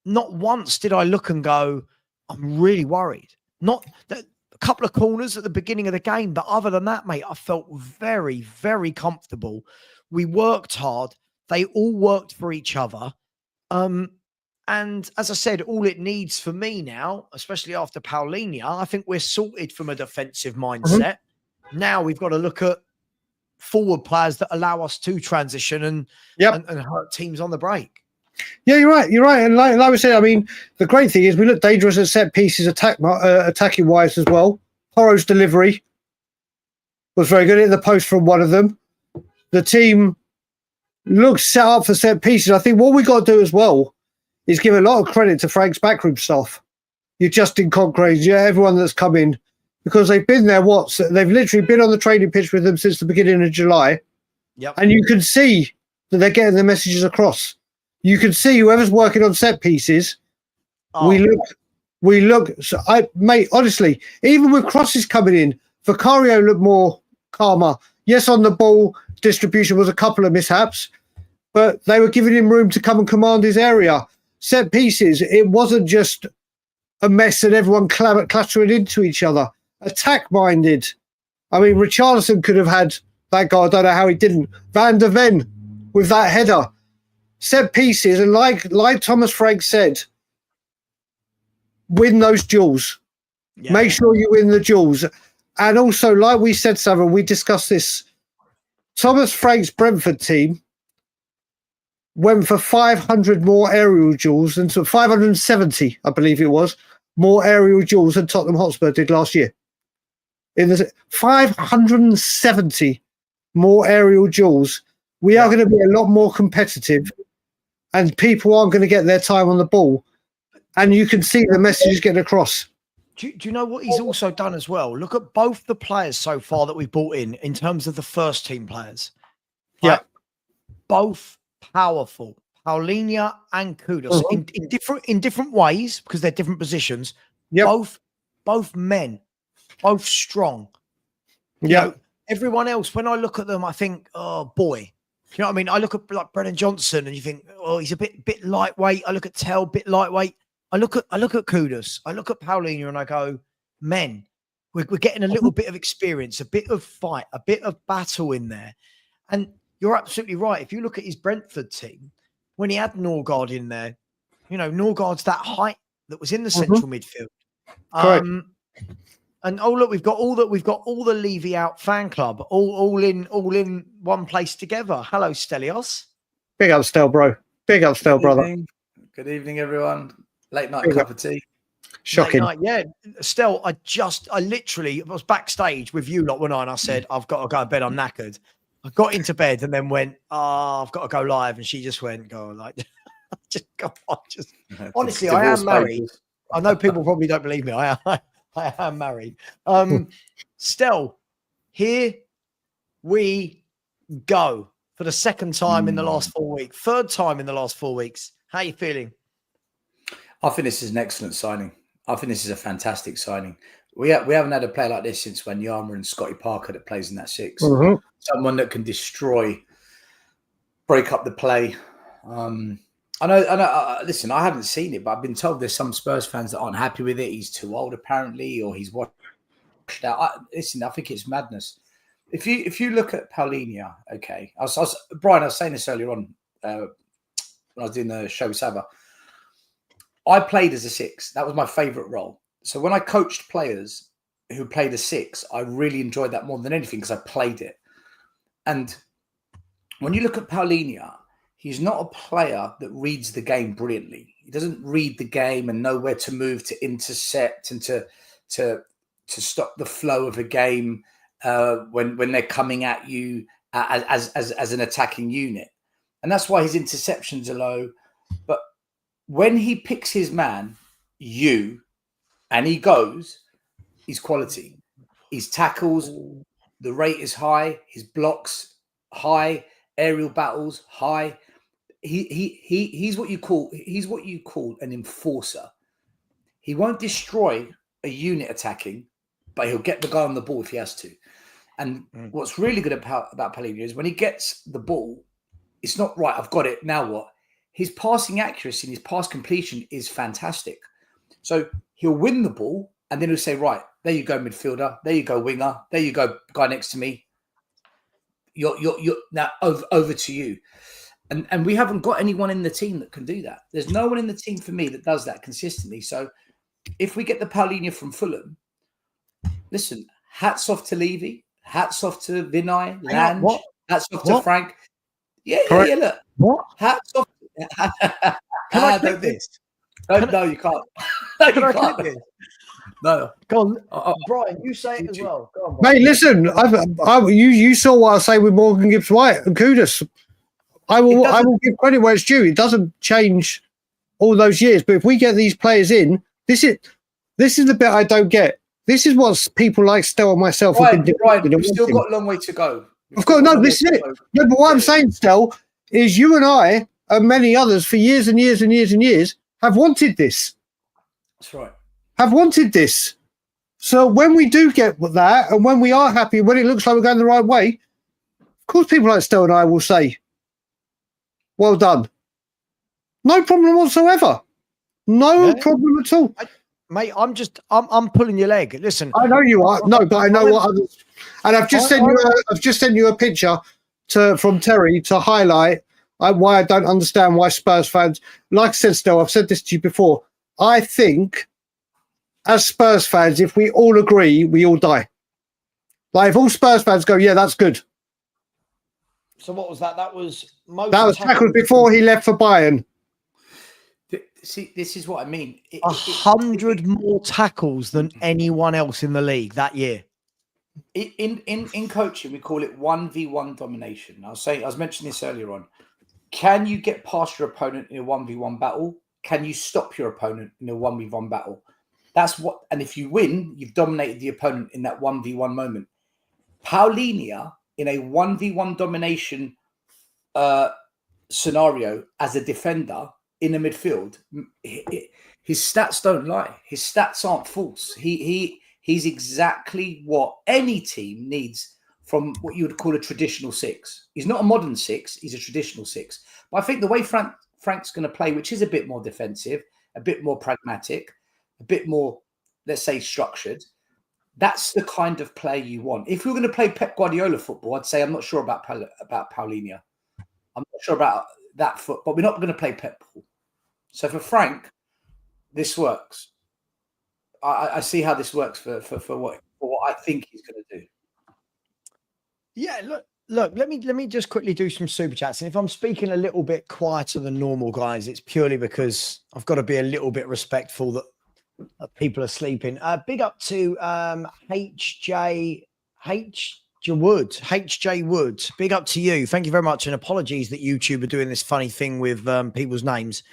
Not once did I look and go, I'm really worried. Not a couple of corners at the beginning of the game, but other than that, mate, I felt very, very comfortable. We worked hard. They all worked for each other. And as I said, all it needs for me now, especially after Palhinha, I think we're sorted from a defensive mindset. Mm-hmm. Now we've got to look at forward players that allow us to transition and hurt teams on the break. Yeah, you're right. You're right. And like I said, I mean, the great thing is we look dangerous at set pieces, attacking wise as well. Porro's delivery was very good. In the post from one of them. The team looks set up for set pieces. I think what we got to do as well is give a lot of credit to Frank's backroom staff. You're Justin Concrane, everyone that's come in, because they've been there. They've literally been on the training pitch with them since the beginning of July. Yep. And you can see that they're getting the messages across. You can see whoever's working on set pieces. Oh. We look. So mate, honestly, even with crosses coming in, Vicario looked more calmer. Yes, on the ball distribution was a couple of mishaps, but they were giving him room to come and command his area. Set pieces, it wasn't just a mess and everyone clattering into each other. Attack-minded. I mean, Richarlison could have had that guy. I don't know how he didn't. Van der Ven with that header. Set pieces, and like Thomas Frank said, win those duels. Yeah. Make sure you win the duels. And also, like we said, Savile, we discussed this. Thomas Frank's Brentford team went for 500 more aerial duels than 570, I believe it was, more aerial duels than Tottenham Hotspur did last year. 570 more aerial duels. We are going to be a lot more competitive, and people aren't going to get their time on the ball. And you can see the messages getting across. Do you know what he's also done as well? Look at both the players so far that we've brought in terms of the first team players. Yeah. Both powerful. Palhinha and Kudos in different ways because they're different positions, Yep. Both men, both strong. Yeah. Everyone else, when I look at them, I think, oh boy. You know what I mean? I look at like Brennan Johnson and you think, oh, he's a bit lightweight. I look at Tell, bit lightweight. I look at Kudus. I look at Palhinha and I go, men, we're getting a little bit of experience, a bit of fight, a bit of battle in there. And you're absolutely right. If you look at his Brentford team, when he had Norgard in there, Norgard's that height that was in the central midfield. Correct. And look, we've got all the Levy Out fan club all in one place together. Hello, Stelios. Big up, Stel, bro. Big up, Stel, brother. Good evening, everyone. Late night cup of tea. Shocking. Late night, yeah. Stel, I was backstage with you lot one night and I said, I've got to go to bed, I'm knackered. I got into bed and then went, I've got to go live. And she just went, honestly, I am married. I know people probably don't believe me. I am married. Stel, here we go for the second time in the last 4 weeks, third time in the last 4 weeks. How are you feeling? I think this is an excellent signing. I think this is a fantastic signing. We haven't had a player like this since Wanyama and Scotty Parker that plays in that 6. Mm-hmm. Someone that can break up the play. I know. Listen, I haven't seen it, but I've been told there's some Spurs fans that aren't happy with it. He's too old, apparently, or he's washed out. Listen, I think it's madness. If you look at Palhinha, okay, Brian, I was saying this earlier on when I was doing the show with Saba. I played as a 6. That was my favourite role. So when I coached players who played a 6, I really enjoyed that more than anything because I played it. And when you look at Palhinha, he's not a player that reads the game brilliantly. He doesn't read the game and know where to move to intercept and to stop the flow of a game when they're coming at you as an attacking unit. And that's why his interceptions are low. But when he picks his man, and he goes, his quality. His tackles, the rate is high. His blocks, high. Aerial battles, high. He's what you call an enforcer. He won't destroy a unit attacking, but he'll get the guy on the ball if he has to. And what's really good about Palhinha is when he gets the ball, it's not right. I've got it. Now what? His passing accuracy and his pass completion is fantastic. So he'll win the ball and then he'll say, right, there you go, midfielder. There you go, winger. There you go, guy next to me. You're now over to you. And we haven't got anyone in the team that can do that. There's no one in the team for me that does that consistently. So if we get the Palhinha from Fulham, listen, hats off to Levy, hats off to Vinay, Lange, hats off to Frank. Yeah, look. What? Hats off. Can I click this? No, you can't. No, you can't. This? No. Go on. Brian, you say it as well. Go on, Mate, listen, you saw what I say with Morgan Gibbs-White and Kudus. I will give credit where it's due. It doesn't change all those years, but if we get these players in, this is the bit I don't get. This is what people like Stel and myself have been doing. Right, we've still got a long way to go. Of course, no, this is it. No, but what I'm saying, Stel, is you and I and many others for years and years and years and years have wanted this. That's right. Have wanted this. So when we do get that, and when we are happy, when it looks like we're going the right way, of course people like Stel and I will say, well done. No problem whatsoever. No problem at all. Mate, I'm pulling your leg. Listen, I know you are. No, but I know what others. And I've just sent you a picture from Terry to highlight why I don't understand why Spurs fans. Like I said, Stel, I've said this to you before. I think as Spurs fans, if we all agree, we all die. Like if all Spurs fans go, yeah, that's good. So what was that? That was tackled before he left for Bayern. See, this is what I mean. 100 more tackles than anyone else in the league that year. In coaching, we call it 1v1 domination. I was mentioning this earlier on. Can you get past your opponent in a 1v1 battle? Can you stop your opponent in a 1v1 battle? That's what. And if you win, you've dominated the opponent in that 1v1 moment. Palhinha in a 1v1 domination scenario as a defender in the midfield, his stats don't lie. His stats aren't false. He's exactly what any team needs from what you would call a traditional six. He's not a modern six. He's a traditional six. But I think the way Frank's going to play, which is a bit more defensive, a bit more pragmatic, a bit more, let's say, structured, that's the kind of play you want. If you're going to play Pep Guardiola football, I'd say I'm not sure about Palhinha. I'm not sure about that foot, but we're not going to play Pep ball. So for Frank, this works. I see how this works for what I think he's going to do. Yeah, look. Let me just quickly do some super chats. And if I'm speaking a little bit quieter than normal, guys, it's purely because I've got to be a little bit respectful that people are sleeping. Big up to HJ Wood. Big up to you. Thank you very much. And apologies that YouTube are doing this funny thing with people's names.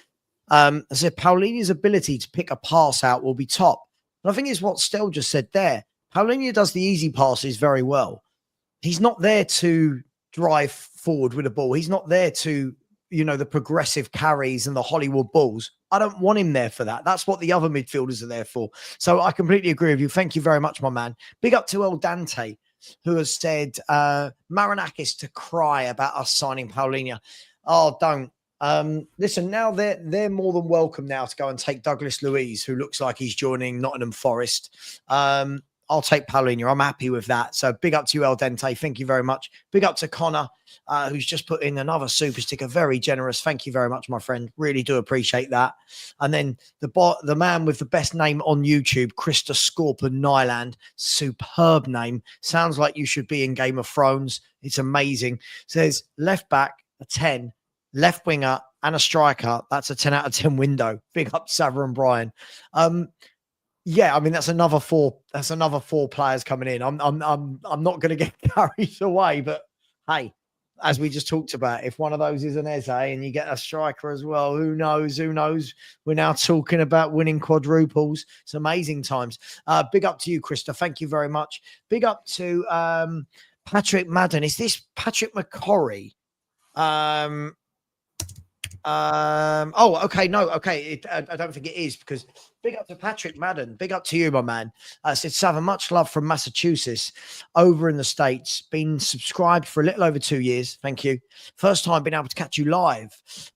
I said Palhinha's ability to pick a pass out will be top. And I think it's what Stel just said there. Palhinha does the easy passes very well. He's not there to drive forward with a ball. He's not there to, the progressive carries and the Hollywood balls. I don't want him there for that. That's what the other midfielders are there for. So I completely agree with you. Thank you very much, my man. Big up to El Dante, who has said, Marinakis to cry about us signing Palhinha. Oh, don't. Listen, now they're more than welcome now to go and take Douglas Luiz, who looks like he's joining Nottingham Forest. I'll take Palhinha. I'm happy with that. So big up to you, El Dente. Thank you very much. Big up to Connor, who's just put in another super sticker. Very generous. Thank you very much, my friend. Really do appreciate that. And then the man with the best name on YouTube, Krista Scorpion Nyland. Superb name. Sounds like you should be in Game of Thrones. It's amazing. Says left back, a 10. Left winger and a striker. That's a 10 out of 10 window. Big up Sava and Brian. Yeah, I mean that's another four players coming in. I'm not going to get carried away, but hey, as we just talked about, if one of those is an Eze and you get a striker as well, who knows? We're now talking about winning quadruples. It's amazing times. Big up to you, Krista. Thank you very much. Big up to Patrick Madden. Is this Patrick McCorry? Okay. No, okay. I don't think it is, because big up to Patrick Madden. Big up to you, my man. Said Sava, much love from Massachusetts over in the States. Been subscribed for a little over 2 years. Thank you. First time being able to catch you live.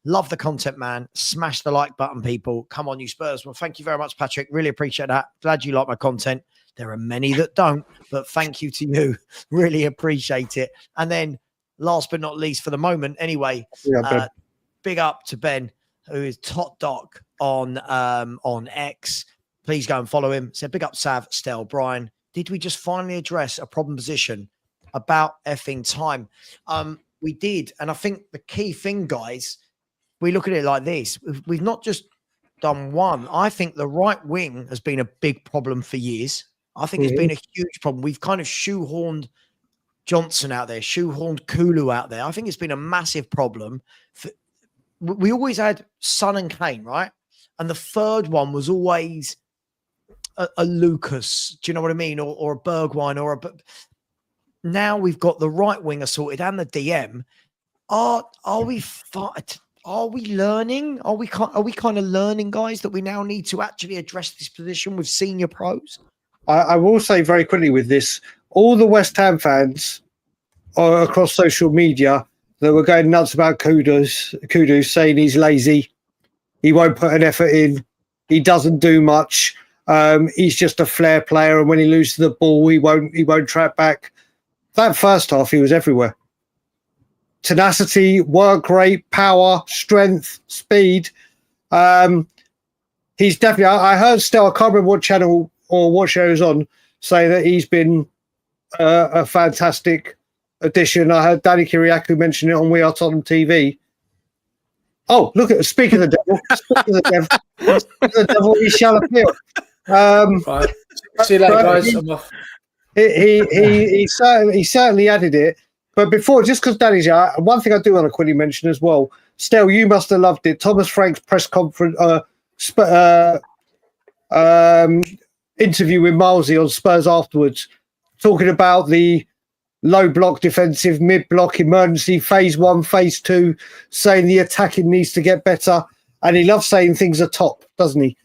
Love the content, man. Smash the like button, people. Come on, you Spurs. Well, thank you very much, Patrick. Really appreciate that. Glad you like my content. There are many that don't, but thank you to you. Really appreciate it. And then last but not least for the moment, anyway, big up to Ben, who is Tot Doc on X. Please go and follow him. So big up Sav, Stel, Brian. Did we just finally address a problem position? About effing time. We did. And I think the key thing, guys, we look at it like this. We've not just done one. I think the right wing has been a big problem for years. I think it's been a huge problem. We've kind of shoehorned Johnson out there, shoehorned Kulu out there. I think it's been a massive problem. We always had Son and Kane, right? And the third one was always a Lucas. Do you know what I mean? Or a Bergwijn now we've got the right winger sorted and the DM. Are we learning? Are we kind of learning, guys, that we now need to actually address this position with senior pros? I will say very quickly with this, all the West Ham fans across social media that were going nuts about Kudus, saying he's lazy, he won't put an effort in, he doesn't do much, he's just a flair player, and when he loses the ball, he won't track back. That first half, he was everywhere. Tenacity, work rate, power, strength, speed. He's definitely. I heard Stel, I can't remember what channel or what show he was on, say that he's been a fantastic addition. I heard Danny Kiriakou mention it on We Are Tottenham TV. Oh, look at speaking of the devil. Speaking of the devil, he shall appear. Right. See you later, guys. I'm off. He certainly added it. But before, just because Danny's here, one thing I do want to quickly mention as well. Stel, you must have loved it. Thomas Frank's press conference, interview with Milesy on Spurs afterwards, talking about the low block defensive, mid block emergency, phase 1, phase 2, saying the attacking needs to get better. And he loves saying things are top, doesn't he?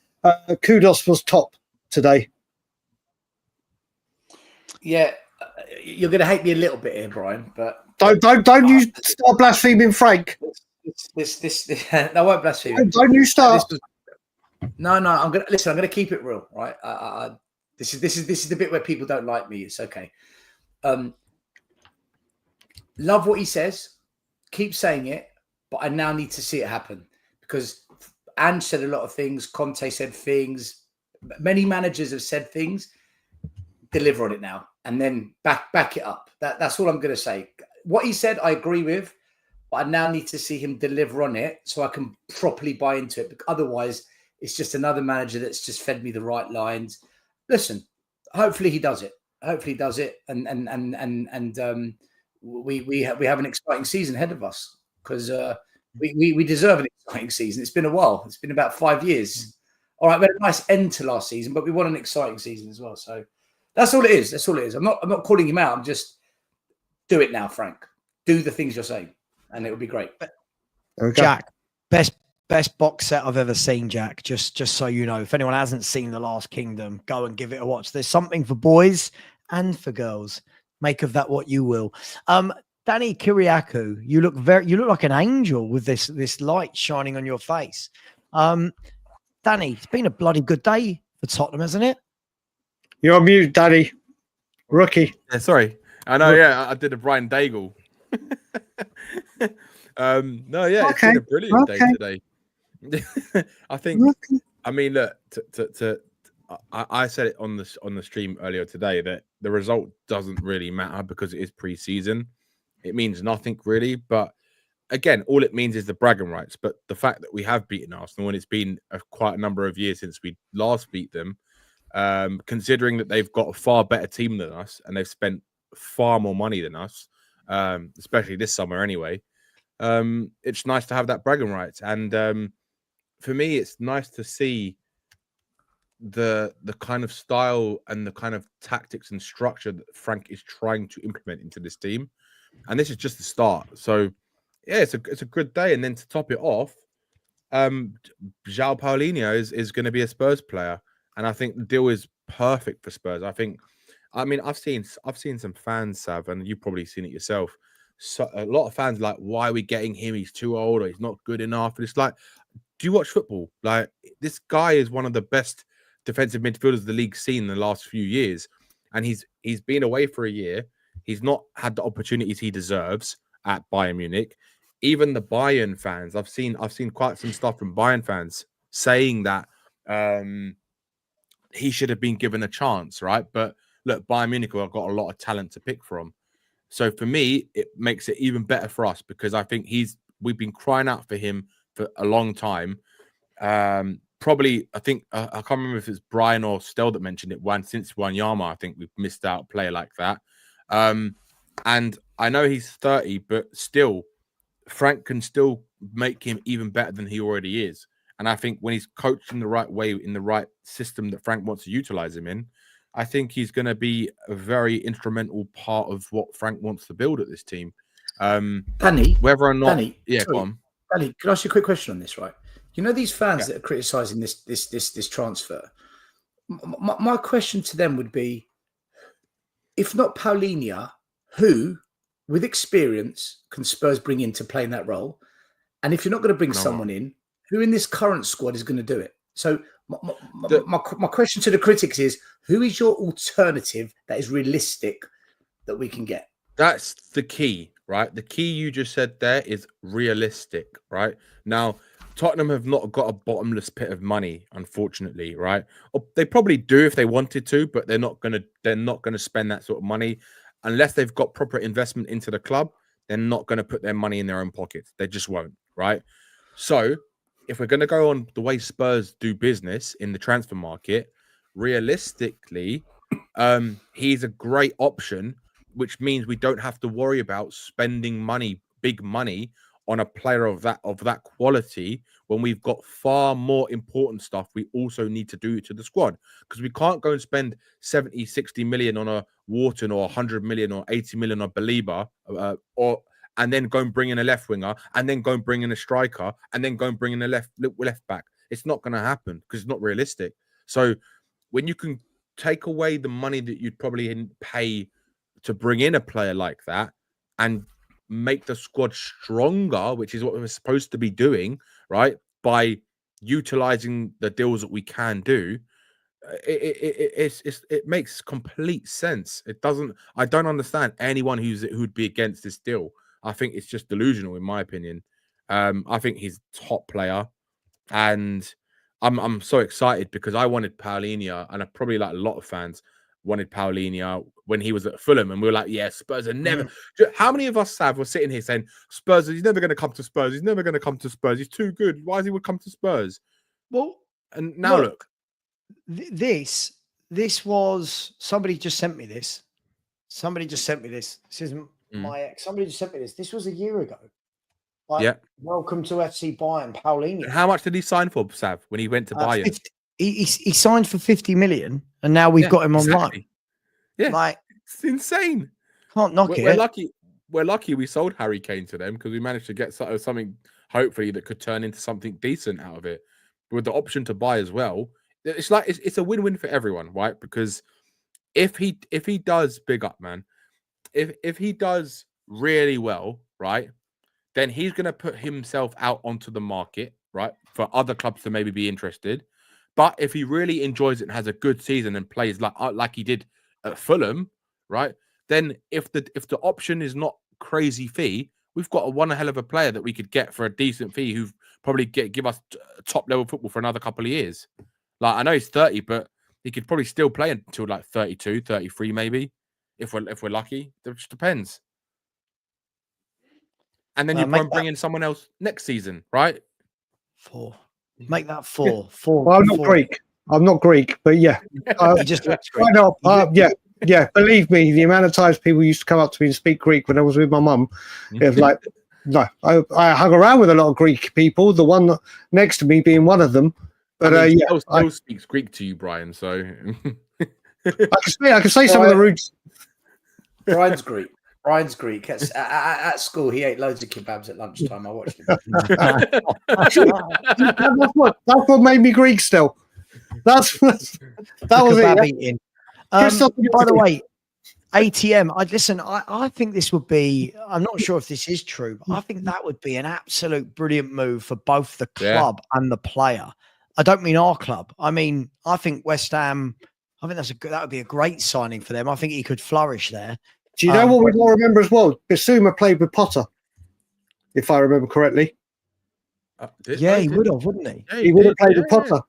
Kudos was top today. Yeah, you're going to hate me a little bit here, Brian, but Don't you start blaspheming Frank. This I won't blaspheme. Don't you start. No, I'm going to keep it real, right? This is the bit where people don't like me. It's okay. Love what he says. Keep saying it, but I now need to see it happen because Ange said a lot of things. Conte said things. Many managers have said things. Deliver on it now, and then back it up. That's all I'm going to say. What he said, I agree with, but I now need to see him deliver on it so I can properly buy into it. Because otherwise, it's just another manager that's just fed me the right lines. Listen, hopefully he does it. Hopefully he does it, and we have an exciting season ahead of us because we deserve an exciting season. It's been a while. It's been about 5 years. All right, we had a nice end to last season, but we want an exciting season as well. So. That's all it is. That's all it is. I'm not calling him out. I'm just do it now, Frank. Do the things you're saying, and it will be great. Okay. Jack, best box set I've ever seen, Jack. Just so you know, if anyone hasn't seen The Last Kingdom, go and give it a watch. There's something for boys and for girls. Make of that what you will. Danny Kiriakou, you look like an angel with this light shining on your face. Danny, it's been a bloody good day for Tottenham, hasn't it? You're on mute, Daddy. Rookie. Yeah, sorry. I know, yeah, I did a Brian Daigle. No, yeah, it's been a brilliant day today. I think, I mean, look, I said it on the stream earlier today that the result doesn't really matter because it is pre-season. It means nothing really, but again, all it means is the bragging rights. But the fact that we have beaten Arsenal, and it's been quite a number of years since we last beat them, considering that they've got a far better team than us and they've spent far more money than us, especially this summer anyway, it's nice to have that bragging rights. And for me, it's nice to see the kind of style and the kind of tactics and structure that Frank is trying to implement into this team. And this is just the start. So yeah, it's a good day. And then to top it off, João Palhinha is going to be a Spurs player. And I think the deal is perfect for Spurs. I mean, I've seen some fans, Sav, and you've probably seen it yourself. So a lot of fans like, why are we getting him? He's too old, or he's not good enough. And it's like, do you watch football? Like, this guy is one of the best defensive midfielders the league's seen in the last few years, and he's been away for a year. He's not had the opportunities he deserves at Bayern Munich. Even the Bayern fans, I've seen quite some stuff from Bayern fans saying that he should have been given a chance, right? But look, Bayern Munich have got a lot of talent to pick from. So for me, it makes it even better for us because I think we've been crying out for him for a long time. Probably, I think, I can't remember if it's Brian or Stel that mentioned it. Since Wanyama, I think we've missed out a player like that. And I know he's 30, but still, Frank can still make him even better than he already is. And I think when he's coached in the right way, in the right system that Frank wants to utilize him in, I think he's going to be a very instrumental part of what Frank wants to build at this team. Danny, whether or not, Danny, yeah, sorry, go on. Danny, can I ask you a quick question on this? Right, you know these fans that are criticizing this transfer. My question to them would be, if not Palhinha, who, with experience, can Spurs bring in to play in that role? And if you're not going to bring someone in, who in this current squad is going to do it? So my question to the critics is, who is your alternative that is realistic that we can get? That's the key, right? The key you just said there is realistic, right? Now, Tottenham have not got a bottomless pit of money, unfortunately, right? Or they probably do if they wanted to, but they're not gonna spend that sort of money unless they've got proper investment into the club. They're not going to put their money in their own pockets. They just won't, right? So if we're going to go on the way Spurs do business in the transfer market, realistically, he's a great option, which means we don't have to worry about spending money, big money, on a player of that quality when we've got far more important stuff we also need to do to the squad. Because we can't go and spend 70, 60 million on a Wharton or 100 million or 80 million on Belieber, and then go and bring in a left winger, and then go and bring in a striker, and then go and bring in a left back. It's not going to happen because it's not realistic. So when you can take away the money that you'd probably pay to bring in a player like that and make the squad stronger, which is what we're supposed to be doing, right? By utilizing the deals that we can do, it makes complete sense. I don't understand anyone who'd be against this deal. I think it's just delusional, in my opinion. I think he's top player, and I'm so excited because I wanted Palhinha, and I probably, like a lot of fans, wanted Palhinha when he was at Fulham, and we were like, yeah, Spurs are never. How many of us, Sav, were sitting here saying Spurs? He's never going to come to Spurs. He's never going to come to Spurs. He's too good. Why is he would come to Spurs? Well, and now look. This was, somebody just sent me this. This isn't my ex. Somebody just sent me this. This was a year ago. Like, yeah. Welcome to FC Bayern, Palhinha. And how much did he sign for, Sav, when he went to Bayern? He signed for 50 million, and now we've got him on loan. Yeah, like, it's insane. Can't knock it. We're lucky we sold Harry Kane to them because we managed to get something, hopefully, that could turn into something decent out of it. But with the option to buy as well, it's like it's a win-win for everyone, right? Because if he does big up, man, if he does really well, right, then he's going to put himself out onto the market, right, for other clubs to maybe be interested. But if he really enjoys it and has a good season and plays like he did at Fulham, right, then if the option is not crazy fee, we've got one hell of a player that we could get for a decent fee who probably give us top level football for another couple of years. Like, I know he's 30, but he could probably still play until like 32, 33 maybe, if we're lucky. It just depends. And then you bring in someone else next season, right? 4. Make that 4. Yeah. 4. Well, I'm not Greek, but yeah. He just looks Greek. Yeah. Believe me, the amount of times people used to come up to me and speak Greek when I was with my mum, it was like, no. I hung around with a lot of Greek people. The one next to me being one of them. But he still speaks Greek to you, Brian. So I can say some of the roots. Brian's Greek. At school, he ate loads of kebabs at lunchtime. I watched him. That's what made me Greek. Still, that was it. Eating. By the way, ATM. I think this would be. I'm not sure if this is true, but I think that would be an absolute brilliant move for both the club and the player. I don't mean our club. I mean, I think West Ham. I think that would be a great signing for them. I think he could flourish there. Do you know what we all remember as well? Bissouma played with Potter, if I remember correctly. He would have, wouldn't he? Yeah, he would have played with Potter.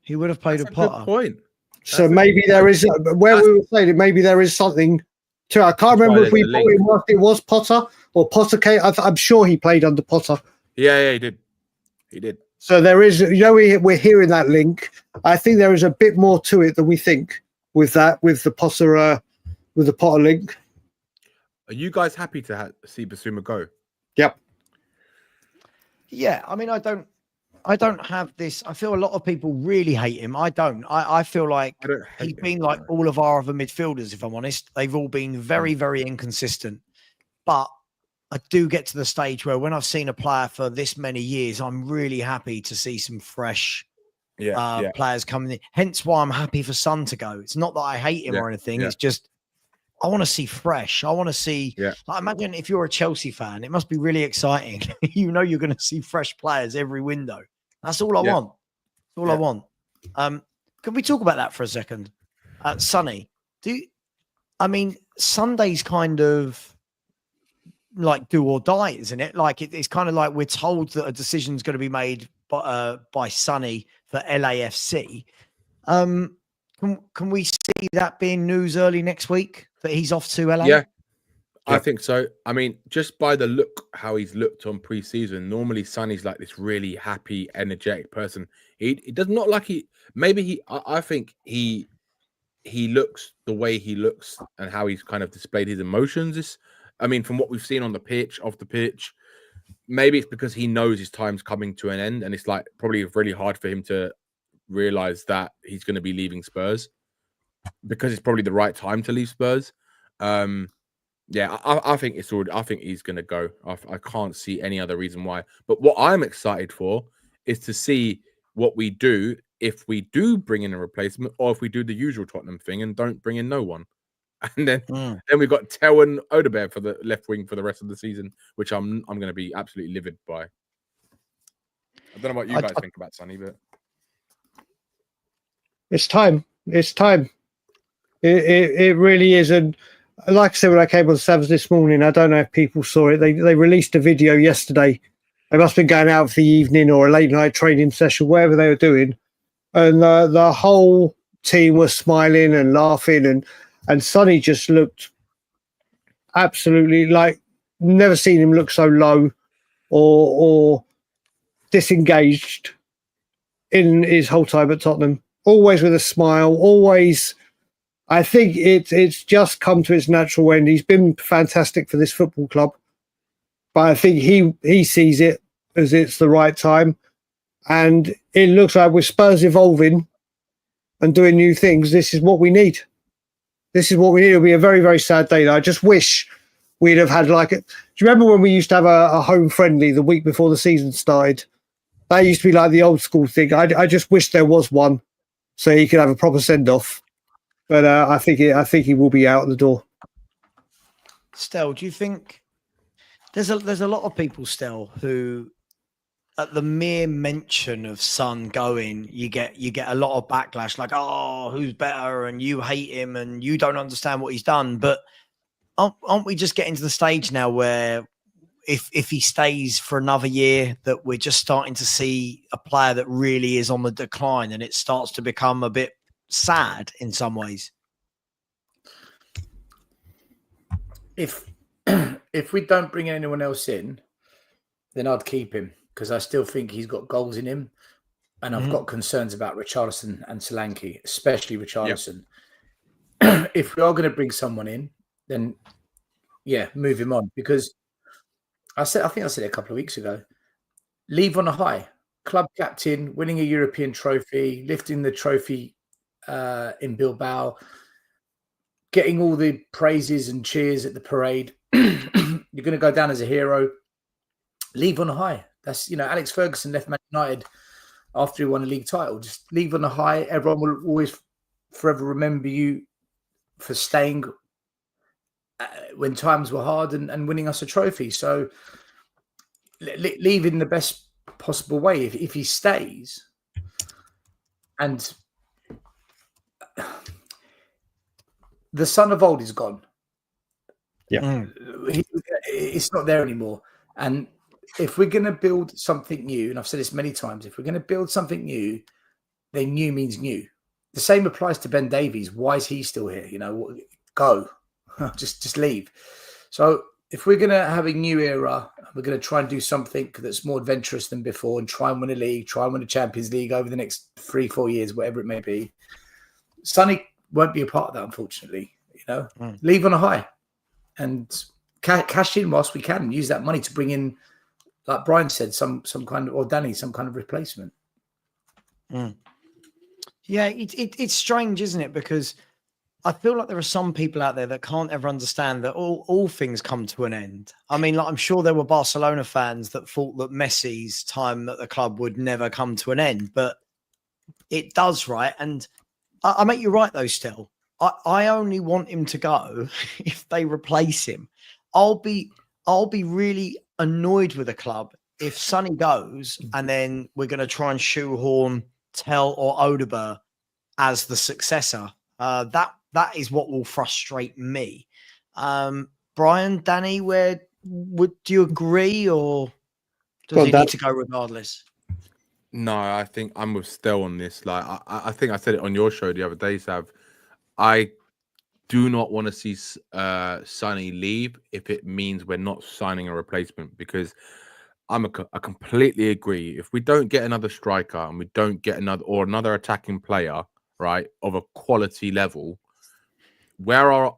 He would have played with Potter. Good point. So maybe there is where we were saying it. Maybe there is something to. I can't remember if we thought it was Potter or Potter. I'm sure he played under Potter. Yeah, he did. He did. So there is, we're hearing that link. I think there is a bit more to it than we think with that, with the Potter link. Are you guys happy to see Bissouma go? Yep. Yeah, I mean, I don't have this. I feel a lot of people really hate him. I don't. I feel like he's been like all of our other midfielders, if I'm honest. They've all been very, very inconsistent. But I do get to the stage where when I've seen a player for this many years, I'm really happy to see some fresh players coming in. Hence why I'm happy for Son to go. It's not that I hate him or anything. It's just I want to see fresh. I want to see. Like, imagine if you're a Chelsea fan, it must be really exciting. You're going to see fresh players every window. That's all I want. That's all I want. Can we talk about that for a second? Sonny, Sunday's kind of like do or die, isn't it? Like it's kind of like we're told that a decision's going to be made by Sonny for LAFC. Can we see that being news early next week that he's off to LA? Yeah, I think so. I mean, just by the look, how he's looked on pre-season, normally Sonny's like this really happy, energetic person. He does not like I think he looks the way he looks and how he's kind of displayed his emotions. I mean, from what we've seen on the pitch, off the pitch, maybe it's because he knows his time's coming to an end, and it's like probably really hard for him to realize that he's going to be leaving Spurs because it's probably the right time to leave Spurs. I think I think he's going to go. I can't see any other reason why. But what I'm excited for is to see what we do if we do bring in a replacement, or if we do the usual Tottenham thing and don't bring in no one. And then we've got Tell and Odegaard for the left wing for the rest of the season, which I'm going to be absolutely livid by. I don't know what you guys think about Sonny, but it's time. It's time. It really is. And like I said, when I came on Savs this morning, I don't know if people saw it. They released a video yesterday. They must have been going out for the evening or a late night training session, whatever they were doing. And the whole team was smiling and laughing, and Sonny just looked absolutely like never seen him look so low or disengaged in his whole time at Tottenham. Always with a smile, always. I think it's just come to its natural end. He's been fantastic for this football club, but I think he sees it as it's the right time. And it looks like with Spurs evolving and doing new things, this is what we need. This is what we need. It'll be a very, very sad day. I just wish we'd have had do you remember when we used to have a home friendly the week before the season started? That used to be like the old school thing. I just wish there was one so he could have a proper send off. But I think he will be out the door. Stel, do you think there's a lot of people still who, at the mere mention of Son going, you get a lot of backlash, like, oh, who's better, and you hate him, and you don't understand what he's done. But aren't we just getting to the stage now where if he stays for another year, that we're just starting to see a player that really is on the decline, and it starts to become a bit sad in some ways? If we don't bring anyone else in, then I'd keep him, because I still think he's got goals in him, and I've got concerns about Richarlison and Solanke, especially Richarlison. Yep. If we are going to bring someone in, then move him on, because I think I said it a couple of weeks ago. Leave on a high. Club captain, winning a European trophy, lifting the trophy in Bilbao, getting all the praises and cheers at the parade. You're going to go down as a hero. Leave on a high. That's, Alex Ferguson left Man United after he won a league title. Just leave on a high. Everyone will always forever remember you for staying when times were hard and winning us a trophy. So leave in the best possible way. If he stays, and the son of old is gone. Yeah, it's not there anymore. And if we're going to build something new, and I've said this many times, if we're going to build something new, then new means new. The same applies to Ben Davies. Why is he still here? Go. just leave. So if we're going to have a new era, we're going to try and do something that's more adventurous than before, and try and win a league, try and win a Champions League over the next 3-4 years, whatever it may be. Sonny won't be a part of that, unfortunately. Leave on a high and cash in whilst we can. Use that money to bring in, like Brian said, some kind of, or Danny, some kind of replacement. Yeah, it's strange, isn't it? Because I feel like there are some people out there that can't ever understand that all things come to an end. I mean, I'm sure there were Barcelona fans that thought that Messi's time at the club would never come to an end, but it does, right? And I make you right, though, still. I only want him to go if they replace him. I'll be really annoyed with the club if Sonny goes and then we're going to try and shoehorn Tell or Odegaard as the successor. That is what will frustrate me. Brian, Danny, do you agree, or does he need to go regardless? No, I think I'm with Stel on this. Like, I think I said it on your show the other day, Sav. I do not want to see Sonny leave if it means we're not signing a replacement, because I completely agree. If we don't get another striker and we don't get another attacking player, right, of a quality level, where are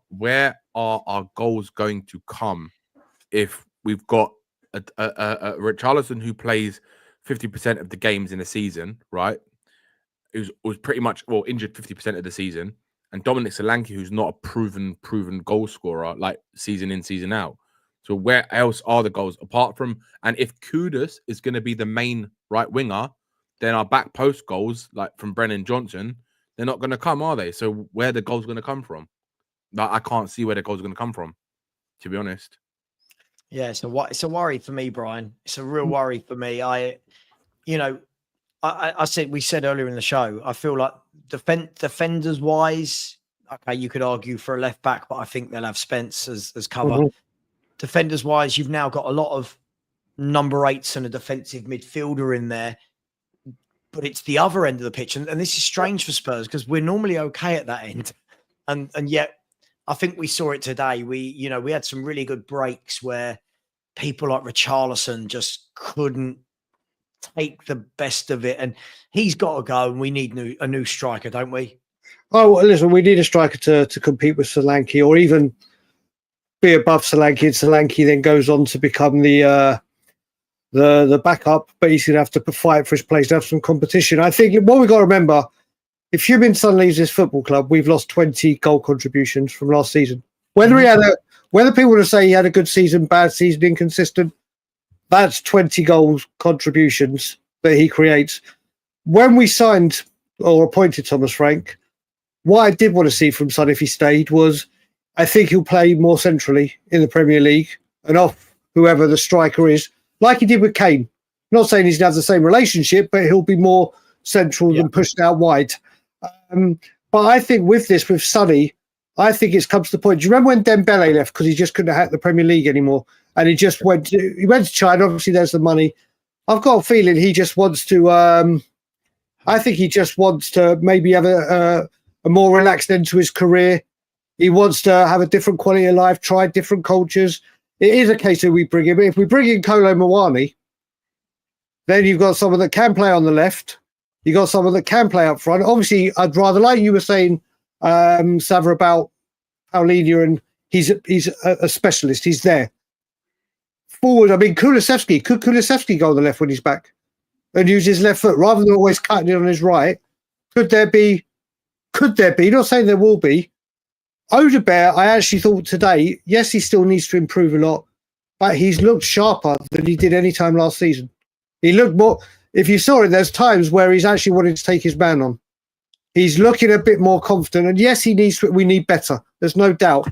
our goals going to come if we've got a Richarlison who plays 50% of the games in a season, right? Was pretty much injured 50% of the season, and Dominic Solanke, who's not a proven goal scorer, like season in, season out. So where else are the goals apart from? And if Kudus is going to be the main right winger, then our back post goals, like from Brennan Johnson, they're not going to come, are they? So where the goal's going to come from? Like, I can't see where the goal's going to come from, to be honest. Yeah, it's a worry for me, Brian. It's a real worry for me. We said earlier in the show, I feel like defenders wise, okay, you could argue for a left back, but I think they'll have Spence as cover. Mhm. Defenders wise, you've now got a lot of number 8s and a defensive midfielder in there, but it's the other end of the pitch. And this is strange for Spurs because we're normally okay at that end. And yet I think we saw it today. We had some really good breaks where people like Richarlison just couldn't take the best of it. And he's got to go, and we need a new striker, don't we? Oh, well, listen, we need a striker to compete with Solanke, or even be above Solanke, and Solanke then goes on to become the backup, but he's going to have to fight for his place, to have some competition. I think what we've got to remember, if Heung-min Son leaves this football club, we've lost 20 goal contributions from last season. Whether people want to say he had a good season, bad season, inconsistent, that's 20 goals contributions that he creates. When we signed or appointed Thomas Frank, what I did want to see from Son if he stayed was, I think he'll play more centrally in the Premier League and off whoever the striker is, like he did with Kane. Not saying he's going to have the same relationship, but he'll be more central than pushed out wide. But I think with Sonny, I think it's come to the point. Do you remember when Dembele left because he just couldn't hack the Premier League anymore, and he went to China? Obviously, there's the money. I've got a feeling he just wants to. I think he just wants to maybe have a more relaxed end to his career. He wants to have a different quality of life, try different cultures. It is a case that we bring him. If we bring in Kolo Muani, then you've got someone that can play on the left. You've got someone that can play up front. Obviously, I'd rather, like you were saying, Sava, about Palhinha, and he's a specialist. He's there. Forward, I mean, could Kulusevski go on the left when he's back and use his left foot rather than always cutting it on his right? Could there be? Not saying there will be. Odegaard, I actually thought today, yes, he still needs to improve a lot, but he's looked sharper than he did any time last season. He looked more. If you saw it, there's times where he's actually wanted to take his man on. He's looking a bit more confident, and yes, we need better. There's no doubt.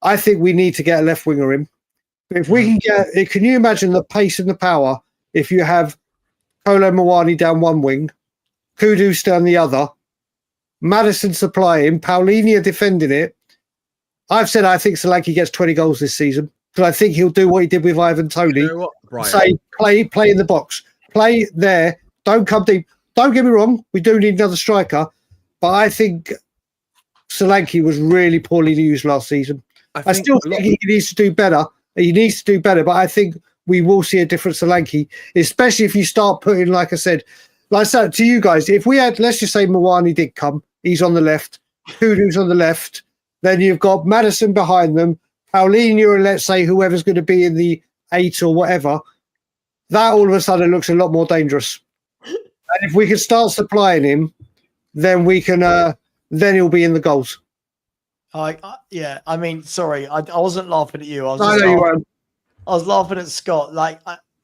I think we need to get a left winger in. But if we can you imagine the pace and the power if you have Kolo Muani down one wing, Kudus down the other, Maddison supplying, Palhinha defending it. I've said I think Solanke gets 20 goals this season because I think he'll do what he did with Ivan Toney. You know what, Brian? Say, play in the box. Play there. Don't come deep. Don't get me wrong. We do need another striker. But I think Solanke was really poorly used last season. I still think he needs to do better. He needs to do better. But I think we will see a different Solanke, especially if you start putting, like I said to you guys, if we had, let's just say Muani did come, he's on the left, Kudu's on the left, then you've got Maddison behind them, Palhinha, and let's say whoever's going to be in the 8 or whatever, that all of a sudden looks a lot more dangerous. And if we can start supplying him, then we can, then he'll be in the goals. Yeah, I mean, sorry, I wasn't laughing at you. I was laughing at Scott. Like,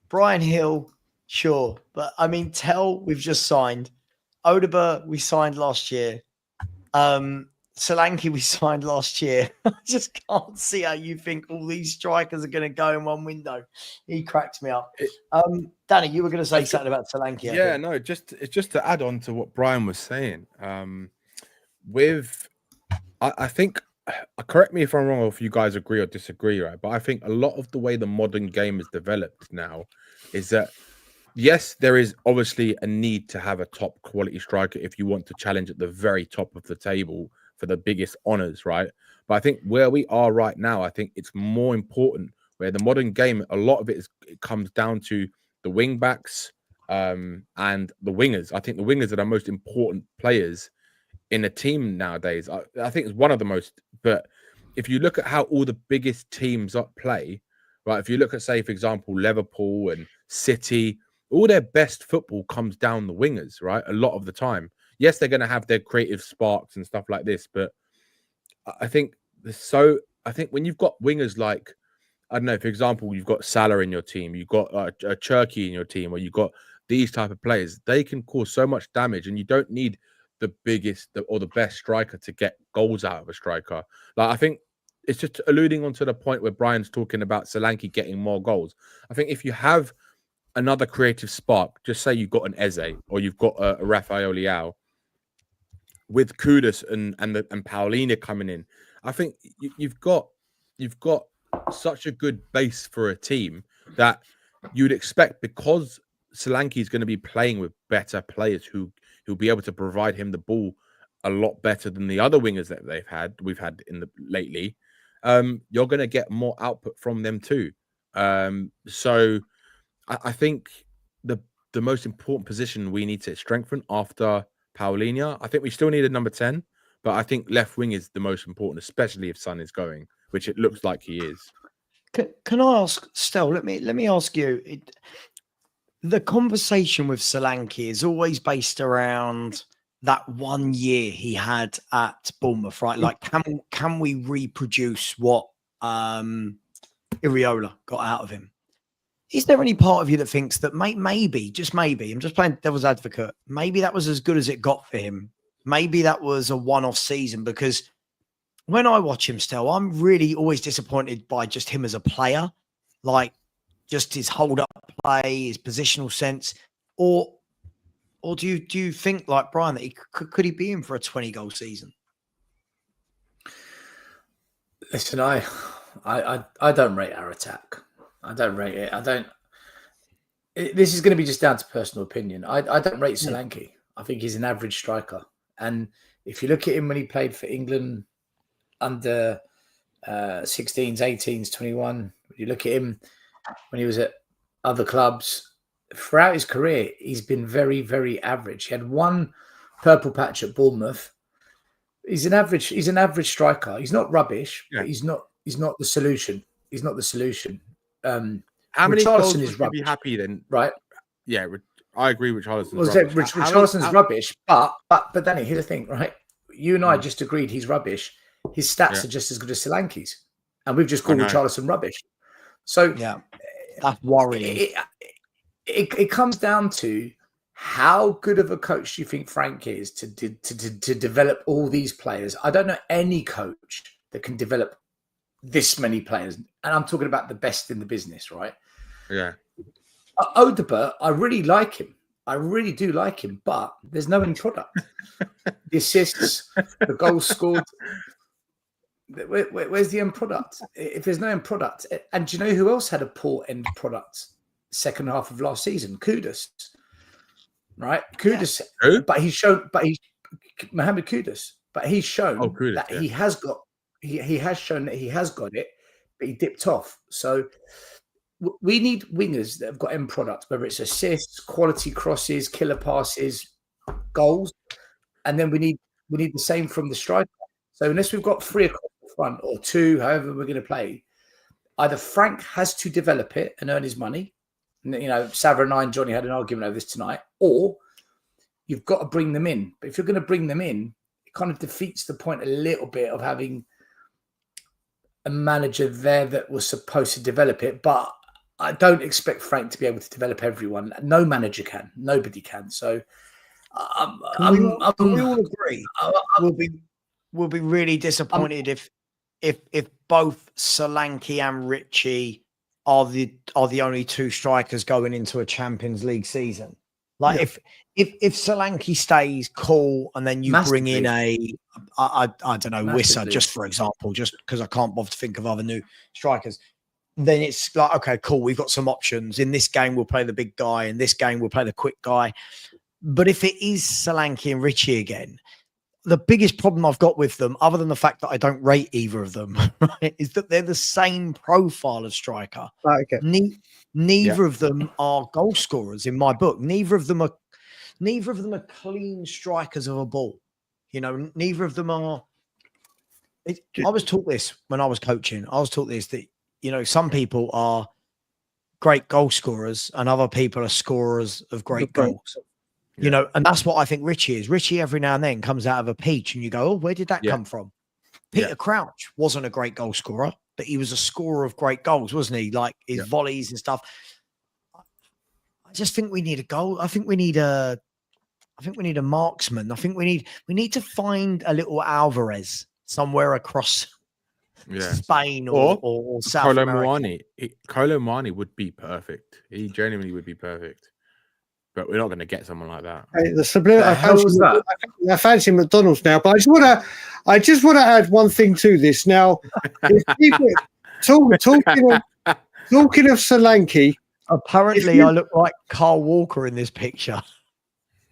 Brian Hill, sure. But, I mean, Tell, we've just signed. Odegaard, we signed last year. Solanke, we signed last year. I just can't see how you think all these strikers are going to go in one window. He cracks me up. Danny, you were going to say something about Solanke. Yeah, no, just to add on to what Brian was saying. I think, correct me if I'm wrong or if you guys agree or disagree, right? But I think a lot of the way the modern game is developed now is that, yes, there is obviously a need to have a top quality striker if you want to challenge at the very top of the table for the biggest honors, right? But I think where we are right now, I think it's more important where the modern game, a lot of it comes down to the wing backs and the wingers. I think the wingers are the most important players in a team nowadays. I think it's one of the most. But if you look at how all the biggest teams play, right? If you look at, say, for example, Liverpool and City, all their best football comes down the wingers, right? A lot of the time. Yes, they're going to have their creative sparks and stuff like this, but I think when you've got wingers like, I don't know, for example, you've got Salah in your team, you've got a Cherky in your team, or you've got these type of players, they can cause so much damage, and you don't need the biggest or the best striker to get goals out of a striker. Like, I think it's just alluding on to the point where Brian's talking about Solanke getting more goals. I think if you have another creative spark, just say you've got an Eze or you've got a Rafael Leao with Kudus and Palhinha coming in, I think you've got such a good base for a team that you'd expect, because Solanke is going to be playing with better players who'll be able to provide him the ball a lot better than the other wingers that we've had in the lately. You're going to get more output from them too. So I think the most important position we need to strengthen after Palhinha, I think we still need a number 10, but I think left wing is the most important, especially if Son is going, which it looks like he is. Can I ask, Stel, let me ask you, the conversation with Solanke is always based around that 1 year he had at Bournemouth, right? Like, can we reproduce what Iriola got out of him? Is there any part of you that thinks that maybe, just maybe, I'm just playing devil's advocate, maybe that was as good as it got for him? Maybe that was a one-off season? Because when I watch him still, I'm really always disappointed by just him as a player, like just his hold-up play, his positional sense, or do you think, like Brian, that could he be in for a 20-goal season? Listen, I don't rate our attack. I don't rate it. This is going to be just down to personal opinion. I don't rate Solanke. I think he's an average striker. And if you look at him when he played for England under 16s, 18s, 21, when you look at him when he was at other clubs, throughout his career, he's been very, very average. He had one purple patch at Bournemouth. He's an average striker. He's not rubbish, but he's not the solution. He's not the solution. How many goals would you be happy then? Right? Yeah, I agree with Richarlison's rubbish. Richarlison's rubbish, but Danny, here's the thing, right? You and I just agreed he's rubbish. His stats are just as good as Solanke's, and we've just called Richarlison rubbish. So yeah, that's worrying. It comes down to how good of a coach do you think Frank is to develop all these players? I don't know any coach that can develop this many players, and I'm talking about the best in the business, right? Yeah. Odegaard, I really like him. I really do like him, but there's no end product. The assists, the goals scored. Where's the end product? If there's no end product, and do you know who else had a poor end product second half of last season? Kudus, right? Kudus, but he's shown, Mohamed Kudus, but he's shown that he has got. He has shown that he has got it, but he dipped off. So we need wingers that have got end products, whether it's assists, quality crosses, killer passes, goals, and then we need the same from the striker. So unless we've got 3 across the front or 2, however we're going to play, either Frank has to develop it and earn his money. You know, Savra and I and Johnny had an argument over this tonight, or you've got to bring them in. But if you're going to bring them in, it kind of defeats the point a little bit of having a manager there that was supposed to develop it. But I don't expect Frank to be able to develop everyone. No manager can. Nobody can. So we all agree? We'll be really disappointed if both Solanke and Richie are the only 2 strikers going into a Champions League season. Like if Solanke stays, cool, and then you bring in I don't know, Wissa, just for example, just because I can't bother to think of other new strikers, then it's like, okay, cool, we've got some options. In this game, we'll play the big guy. In this game, we'll play the quick guy. But if it is Solanke and Richie again, the biggest problem I've got with them, other than the fact that I don't rate either of them, right, is that they're the same profile of striker. Okay. Neither of them are goal scorers in my book. Neither of them are clean strikers of a ball. You know, neither of them are. I was taught this when I was coaching. I was taught this, that, you know, some people are great goal scorers and other people are scorers of great goals. You know, and that's what I think Richie is. Richie every now and then comes out of a peach and you go, oh, where did that come from? Peter Crouch wasn't a great goal scorer, but he was a scorer of great goals, wasn't he? Like his volleys and stuff. just think we need a goal. I think we need a marksman. I think we need to find a little Alvarez somewhere across Spain or South Kolo America. Kolo Muani would be perfect. He genuinely would be perfect. But we're not going to get someone like that. Hey, I fancy McDonald's now, but I just want to add one thing to this. Now, if people, talking of Solanke, apparently I look like Carl Walker in this picture.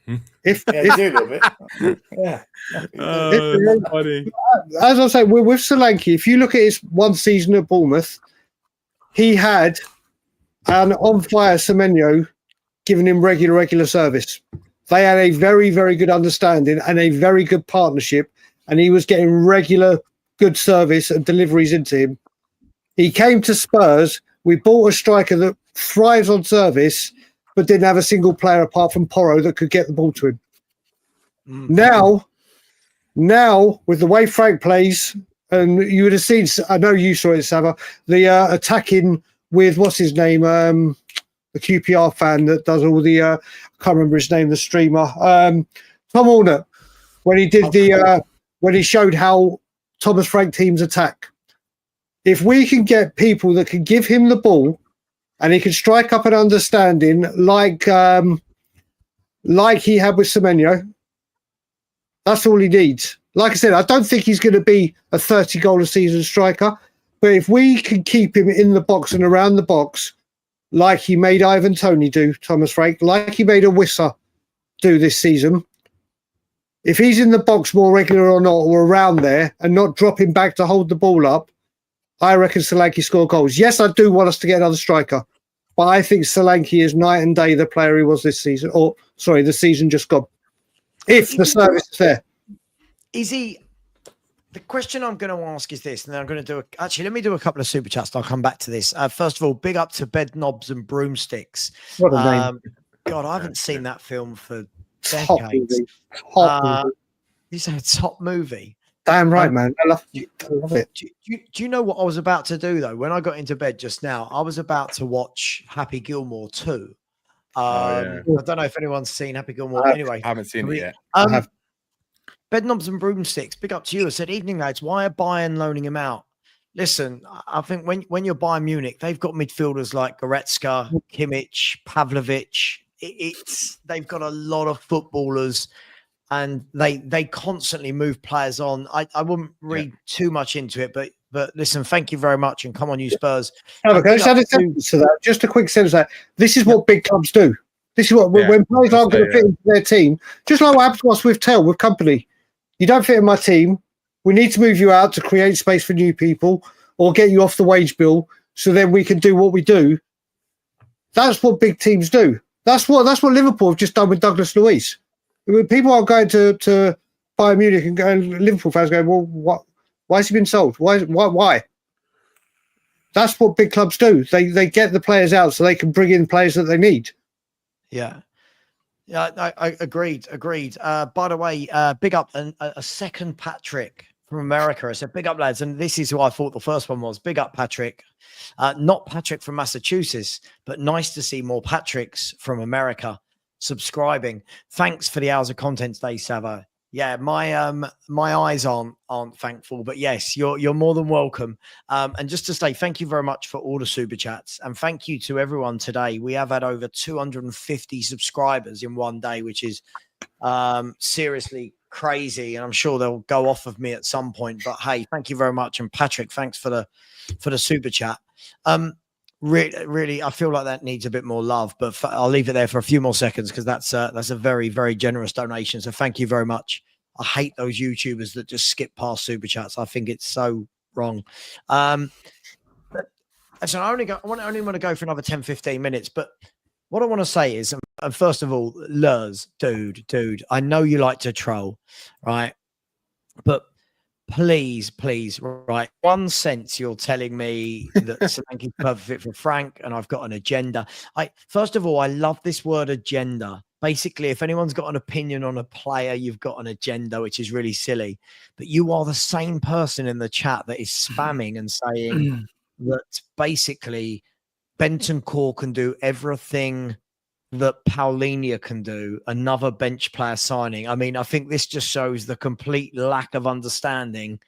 You do a little bit. Yeah. Funny. As I say, with Solanke, if you look at his one season at Bournemouth, he had an on-fire Semenyo giving him regular service. They had a very, very good understanding and a very good partnership, and he was getting regular good service and deliveries into him. He came to Spurs. We bought a striker that thrives on service, but didn't have a single player apart from Porro that could get the ball to him. Now, with the way Frank plays, and you would have seen, I know you saw it, Sava, the attacking with, what's his name, the QPR fan that does all the, I can't remember his name, the streamer, Tom Horner, when he did when he showed how Thomas Frank teams attack. If we can get people that can give him the ball and he can strike up an understanding like he had with Semenyo, that's all he needs. Like I said, I don't think he's going to be a 30-goal-a-season striker, but if we can keep him in the box and around the box, like he made Ivan Toney do, Thomas Frank, like he made a Wissa do this season, if he's in the box more regular or not, or around there, and not dropping back to hold the ball up, I reckon Solanke score goals. Yes, I do want us to get another striker, but I think Solanke is night and day the player he was this season, or sorry, the season just gone. If the service is there. Is he? The question I'm going to ask is this, and then I'm going to let me do a couple of super chats. And I'll come back to this. First of all, big up to Bed Knobs and Broomsticks. What a name. God, I haven't seen that film for Top decades. movie. This is a top movie. Damn right, man. I love it. Do you know what I was about to do, though? When I got into bed just now, I was about to watch Happy Gilmore 2. I don't know if anyone's seen Happy Gilmore. Anyway, I haven't seen it yet. I have. Bed Knobs and Broomsticks, big up to you. I said, evening, lads. Why are Bayern loaning him out? Listen, I think when you're Bayern Munich, they've got midfielders like Goretzka, Kimmich, Pavlovic. They've got a lot of footballers, and they constantly move players on. I wouldn't read too much into it, but listen, thank you very much, and come on, you Spurs. Okay, just add a sentence to that. Just a quick sentence to that. This is what big clubs do. This is what when players aren't going to fit into their team, just like what happened to us with Tell, with Company. You don't fit in my team. We need to move you out to create space for new people or get you off the wage bill so then we can do what we do. That's what big teams do. That's what Liverpool have just done with Douglas Luiz. People are going to Bayern Munich and going, Liverpool fans going, well, why has he been sold? Why? That's what big clubs do. They get the players out so they can bring in players that they need. Yeah. Yeah, I agreed. By the way, big up a second Patrick from America. I said, big up, lads. And this is who I thought the first one was. Big up, Patrick. Not Patrick from Massachusetts, but nice to see more Patricks from America subscribing. Thanks for the hours of content today, Savo. Yeah, my eyes aren't thankful, but yes, you're more than welcome. And just to say thank you very much for all the super chats, and thank you to everyone today. We have had over 250 subscribers in one day, which is seriously crazy, and I'm sure they'll go off of me at some point. But hey, thank you very much, and Patrick, thanks for the super chat. Really, I feel like that needs a bit more love, but I'll leave it there for a few more seconds because that's a very, very generous donation. So thank you very much. I hate those YouTubers that just skip past super chats. I think it's so wrong. But so I only want to go for another 10, 15 minutes. But what I want to say is, and first of all, Lurs, dude, I know you like to troll, right? But please, right? One sense you're telling me that Solanke's perfect for Frank, and I've got an agenda. First of all, I love this word agenda. Basically, if anyone's got an opinion on a player, you've got an agenda, which is really silly. But you are the same person in the chat that is spamming and saying that basically Bentancur can do everything that Palhinha can do, another bench player signing. I mean, I think this just shows the complete lack of understanding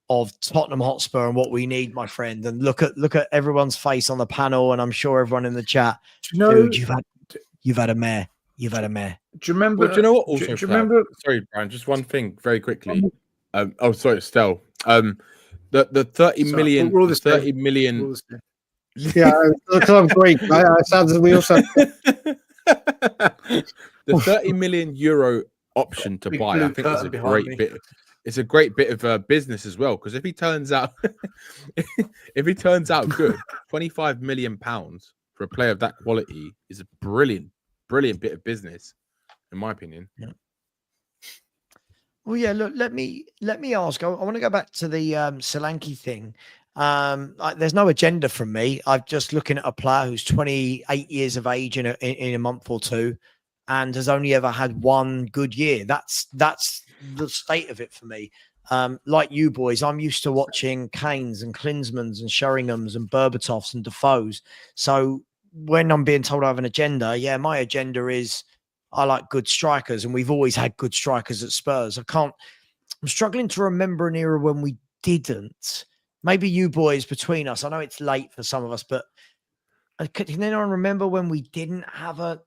of Tottenham Hotspur and what we need, my friend. And look at everyone's face on the panel, and I'm sure everyone in the chat. Dude, you've had a mare. You've had a mare. Do you remember? Well, do you know what? Also, do you remember? Sorry, Brian. Just one thing, very quickly. Sorry, Estelle. The 30 million. We're all the 30 million. Yeah, because I'm Greek. It sounds as we also. The 30 million euro option to buy, I think, is a great bit. It's a great bit of business as well, because if he turns out, good, 25 million pounds for a player of that quality is a brilliant bit of business, in my opinion. Yeah. Well, yeah. Look, let me ask. I want to go back to the Solanke thing. There's no agenda from me. I'm just looking at a player who's 28 years of age in a month or two, and has only ever had one good year. That's the state of it for me. Like you boys, I'm used to watching Kanes and Klinsmans and Sheringhams and Berbatovs and Defoes. So when I'm being told I have an agenda, yeah, my agenda is I like good strikers, and we've always had good strikers at Spurs. I'm struggling to remember an era when we didn't. Maybe you boys between us. I know it's late for some of us, but can anyone remember when we didn't have a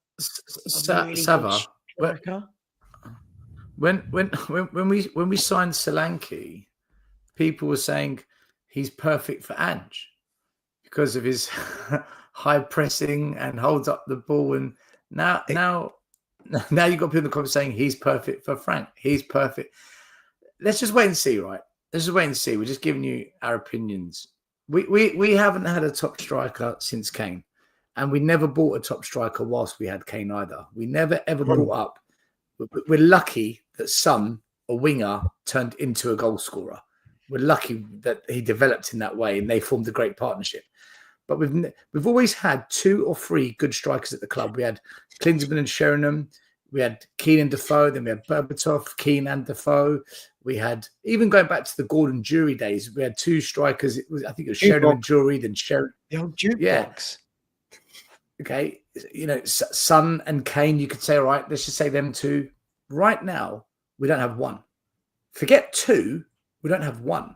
really Sava? good striker? When we signed Solanke, people were saying he's perfect for Ange because of his high pressing and holds up the ball. And now you've got people in the comments saying he's perfect for Frank. He's perfect. Let's just wait and see, right? Let's just wait and see. We're just giving you our opinions. We haven't had a top striker since Kane, and we never bought a top striker whilst we had Kane either. We never ever brought up. We're lucky that Son, a winger, turned into a goal scorer. We're lucky that he developed in that way, and they formed a great partnership. But we've always had 2 or 3 good strikers at the club. We had Klinsmann and Sheringham. We had Keane and Defoe. Then we had Berbatov, Keane and Defoe. We had, even going back to the Gordon Jury days, we had 2 strikers. I think it was Sheringham and Jury, then Sheringham. The old jukebox. Yeah. Okay. Son and Kane, you could say, all right, let's just say them 2. Right now, we don't have 1. Forget 2, we don't have 1.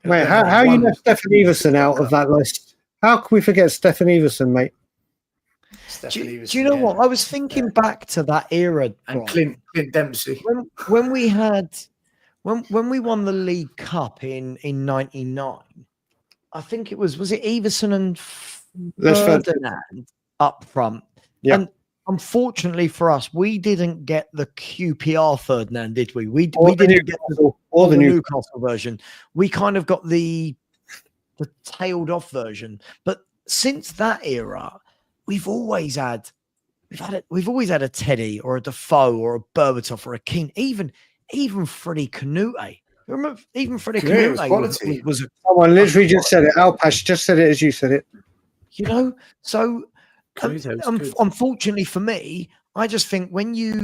Wait, how you left Stefan Everson out of that list? How can we forget Stefan Everson, mate? Do you know what? I was thinking back to that era. And Clint Dempsey. When we had when we won the League Cup in 99, I think it was it Everson and Ferdinand up front. Yeah. And unfortunately for us, we didn't get the QPR Ferdinand, did we? We didn't get the Newcastle version. We kind of got the tailed off version. But since that era, we've always had a Teddy or a Defoe or a Berbatov or a Keane, even Freddie Canute. Remember, even Freddie Canute was someone literally just said it. Alpash just said it as you said it. You know, so unfortunately for me, I just think when you've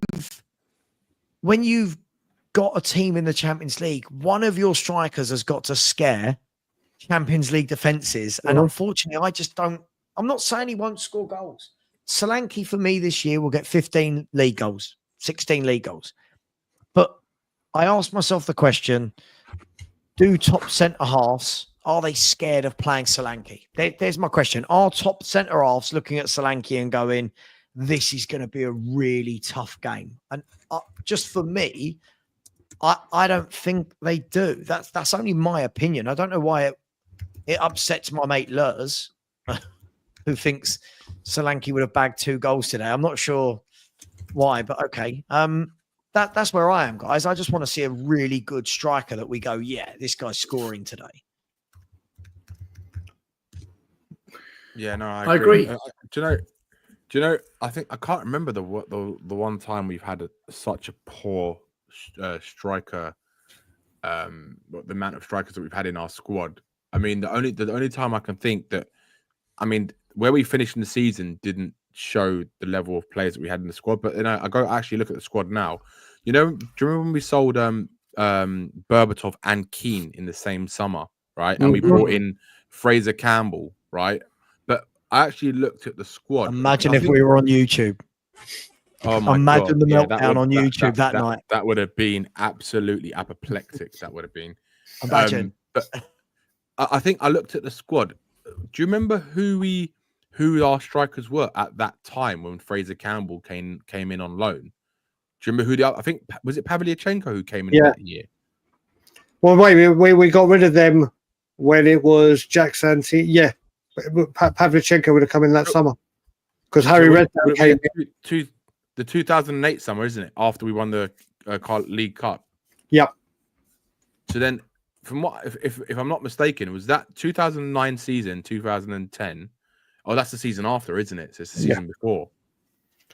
got a team in the Champions League, one of your strikers has got to scare Champions League defenses. And unfortunately, I just don't. I'm not saying he won't score goals. Solanke for me this year will get 15 league goals, 16 league goals. But I asked myself the question, do top centre-halves, are they scared of playing Solanke? There's my question. Are top centre-halves looking at Solanke and going, this is going to be a really tough game? And just for me, I don't think they do. That's only my opinion. I don't know why it upsets my mate Lurs, who thinks Solanke would have bagged 2 goals today. I'm not sure why, but okay. That's where I am, guys. I just want to see a really good striker that we go, yeah, this guy's scoring today. Yeah, no, I agree. Do you know? I think I can't remember the one time we've had such a poor striker. The amount of strikers that we've had in our squad. I mean, the only time I can think that, I mean, where we finished in the season didn't show the level of players that we had in the squad. But then I go actually look at the squad now. You know, do you remember when we sold Berbatov and Keane in the same summer, right? And we brought in Fraser Campbell, right? But I actually looked at the squad. Imagine if we were on YouTube. Oh my Imagine God. the meltdown on YouTube that night. That would have been absolutely apoplectic. That would have been. Imagine. But I think I looked at the squad. Do you remember who our strikers were at that time when Fraser Campbell came in on loan? Do you remember I think was it Pavlyuchenko who came in that year? Well, wait, we got rid of them when it was Jack Santi. Yeah, Pavlyuchenko would have come in that summer because Harry Redknapp came to the 2008 summer, isn't it? After we won the League Cup. Yep. So then, from what if I'm not mistaken, was that 2009 season, 2010? Oh, that's the season after, isn't it? So it's the season before.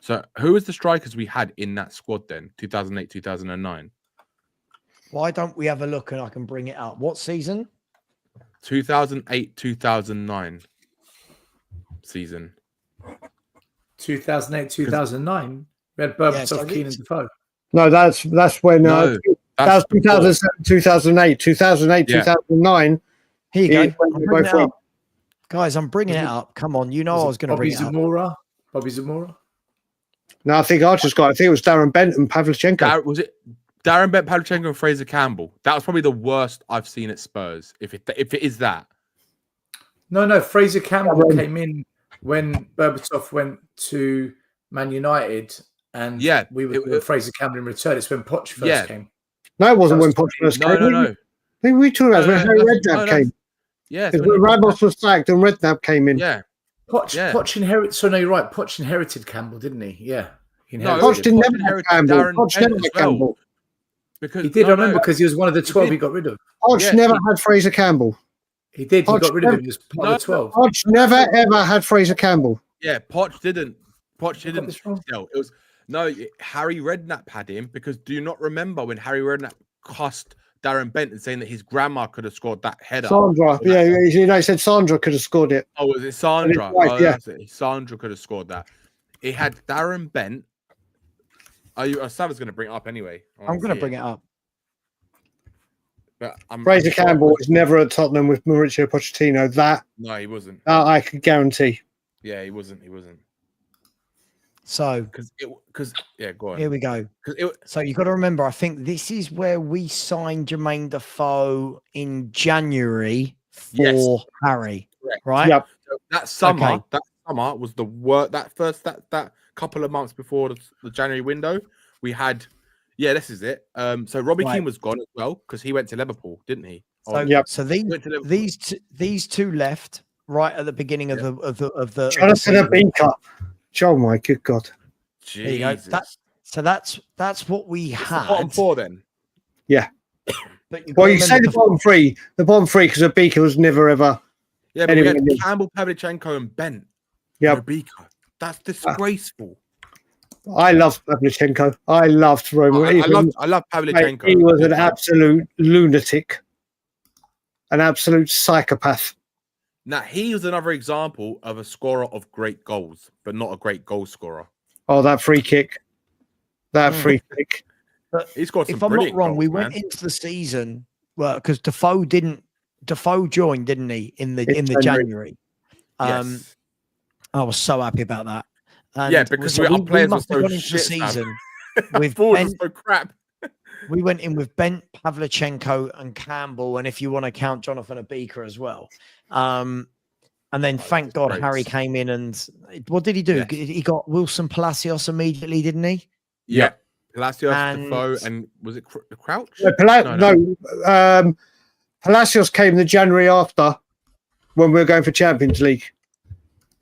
So who was the strikers we had in that squad then? 2008, 2009. Why don't we have a look and I can bring it up? What season? 2008, 2009 season. 2008, 2009. We had Berbatov, Keane, and Defoe. No, that's when that was 2007, 2008, 2009. Here you go. Guys, I'm bringing it up. Come on, I was going to bring it up. Bobby Zamora. No, I think I think it was Darren Bent and Pavlyuchenko. Was it Darren Bent, Pavlyuchenko, and Fraser Campbell? That was probably the worst I've seen at Spurs. If it is that. No. Fraser Campbell came in when Berbatov went to Man United, and we were with Fraser Campbell in return. It's when Poch first came. No, it wasn't when Poch first came. No. We talking about when Harry Redknapp came. Yeah, when Ramos was sacked and Redknapp came in. Yeah. Poch inherited. So no, you're right. Poch inherited Campbell, didn't he? Yeah. Poch didn't have Campbell. Poch never had Campbell. Because he did. I remember because he was one of the 12 he got rid of. Poch never had Fraser Campbell. He did. He got rid of him as part of the 12. Poch never ever had Fraser Campbell. Yeah, Poch didn't. It was Harry Redknapp had him because do you not remember when Harry Redknapp cussed Darren Bent and saying that his grandma could have scored that header? Sandra, he said Sandra could have scored it. Oh, was it Sandra? That's it. Sandra could have scored that. It had Darren Bent. Sav's going to bring it up anyway. I'm going to bring it up. But Fraser Campbell was never at Tottenham with Mauricio Pochettino. No, he wasn't. I could guarantee. Yeah, he wasn't. So, because go on. Here we go. So you've got to remember, I think this is where we signed Jermaine Defoe in January for Harry, right? Yep. So that summer was the work. That couple of months before the January window, we had. Yeah, this is it. So Robbie Keane was gone as well because he went to Liverpool, didn't he? So these two left right at the beginning of the Jonathan Abika. Oh my good God! Jesus. There you go. That's what we had. The bottom four then. Yeah. But you say the bottom three. The bottom three because Abika was never ever. Yeah, but we had Campbell, Pavlyuchenko, and Bent. Yeah. Abika. That's disgraceful. I loved Pavlyuchenko. I loved Roma. I love Pavlyuchenko. He was an absolute lunatic, an absolute psychopath. Now, he was another example of a scorer of great goals, but not a great goal scorer. Oh, that free kick. Free kick. But he scored some if I'm not wrong, goals, we went into the season because Defoe joined, didn't he, in the January? Yes. I was so happy about that. And because our players were so shit. Season with forwards were so crap. We went in with Bent, Pavlyuchenko, and Campbell, and if you want to count Jonathan Abika as well. And then thank God Harry came in and what did he do? Yeah. He got Wilson Palacios immediately, didn't he? Yeah. Palacios, Defoe, and was it Crouch? No. Palacios came the January after when we were going for Champions League.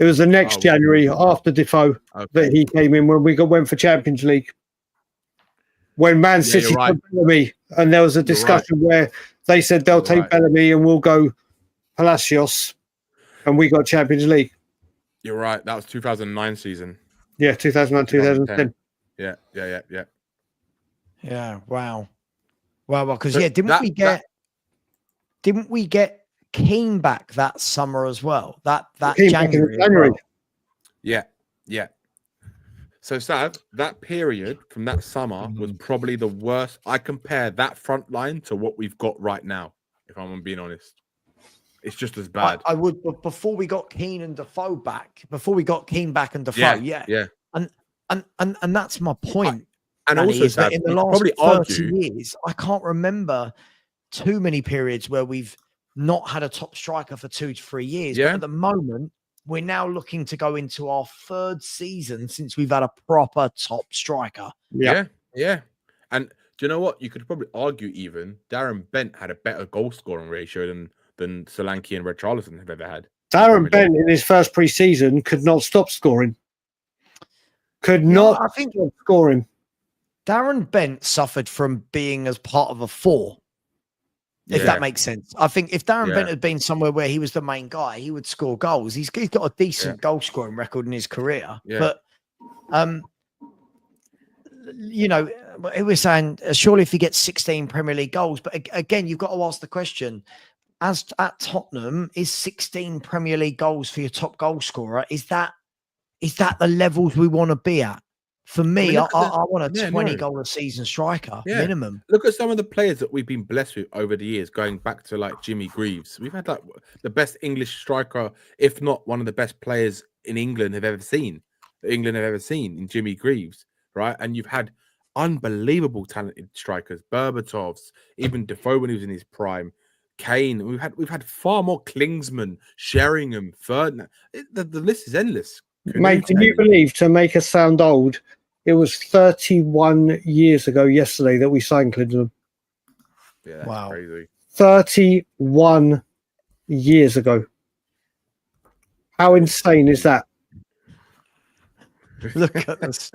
It was the next January after Defoe that he came in when we went for Champions League. When Man City took Bellamy, and there was a discussion where they said they'll take Bellamy and we'll go Palacios, and we got Champions League. You're right. That was 2009 season. Yeah, 2009, 2010. Yeah. Yeah. Wow. Because didn't we get Keane back that summer as well? That January. Yeah. So, Sav, that period from that summer was probably the worst. I compare that front line to what we've got right now, if I'm being honest. It's just as bad. I would, but before we got Keane and Defoe back, and Defoe, yeah. And that's my point. And Danny, also, is that Sav, in the you could last probably 30 argue. years, I can't remember too many periods where we've not had a top striker for 2 to 3 years. Yeah. But at the moment, we're now looking to go into our 3rd season since we've had a proper top striker. Yeah. And do you know what? You could probably argue even Darren Bent had a better goal scoring ratio than Solanke and Richarlison have ever had. Darren Bent in his first pre-season could not stop scoring. I think stop scoring. Darren Bent suffered from being as part of a 4. If that makes sense. I think if Darren Bent had been somewhere where he was the main guy, he would score goals. He's got a decent goal scoring record in his career. But it was saying surely if he gets 16 Premier League goals, but again, you've got to ask the question: as at Tottenham, is 16 Premier League goals for your top goal scorer? Is that the levels we want to be at? For me, I want a 20 goal a season striker minimum. Look at some of the players that we've been blessed with over the years, going back to like Jimmy Greaves. We've had like the best English striker, if not one of the best players in England have ever seen in Jimmy Greaves, right? And you've had unbelievable talented strikers, Berbatovs, even Defoe when he was in his prime, Kane. We've had far more Klinsmann, Sheringham, Ferdinand. The list is endless. Mate, can you believe, to make us sound old, it was 31 years ago yesterday that we signed Klinsmann. Yeah, that's crazy. 31 years ago. How insane is that? Look at this.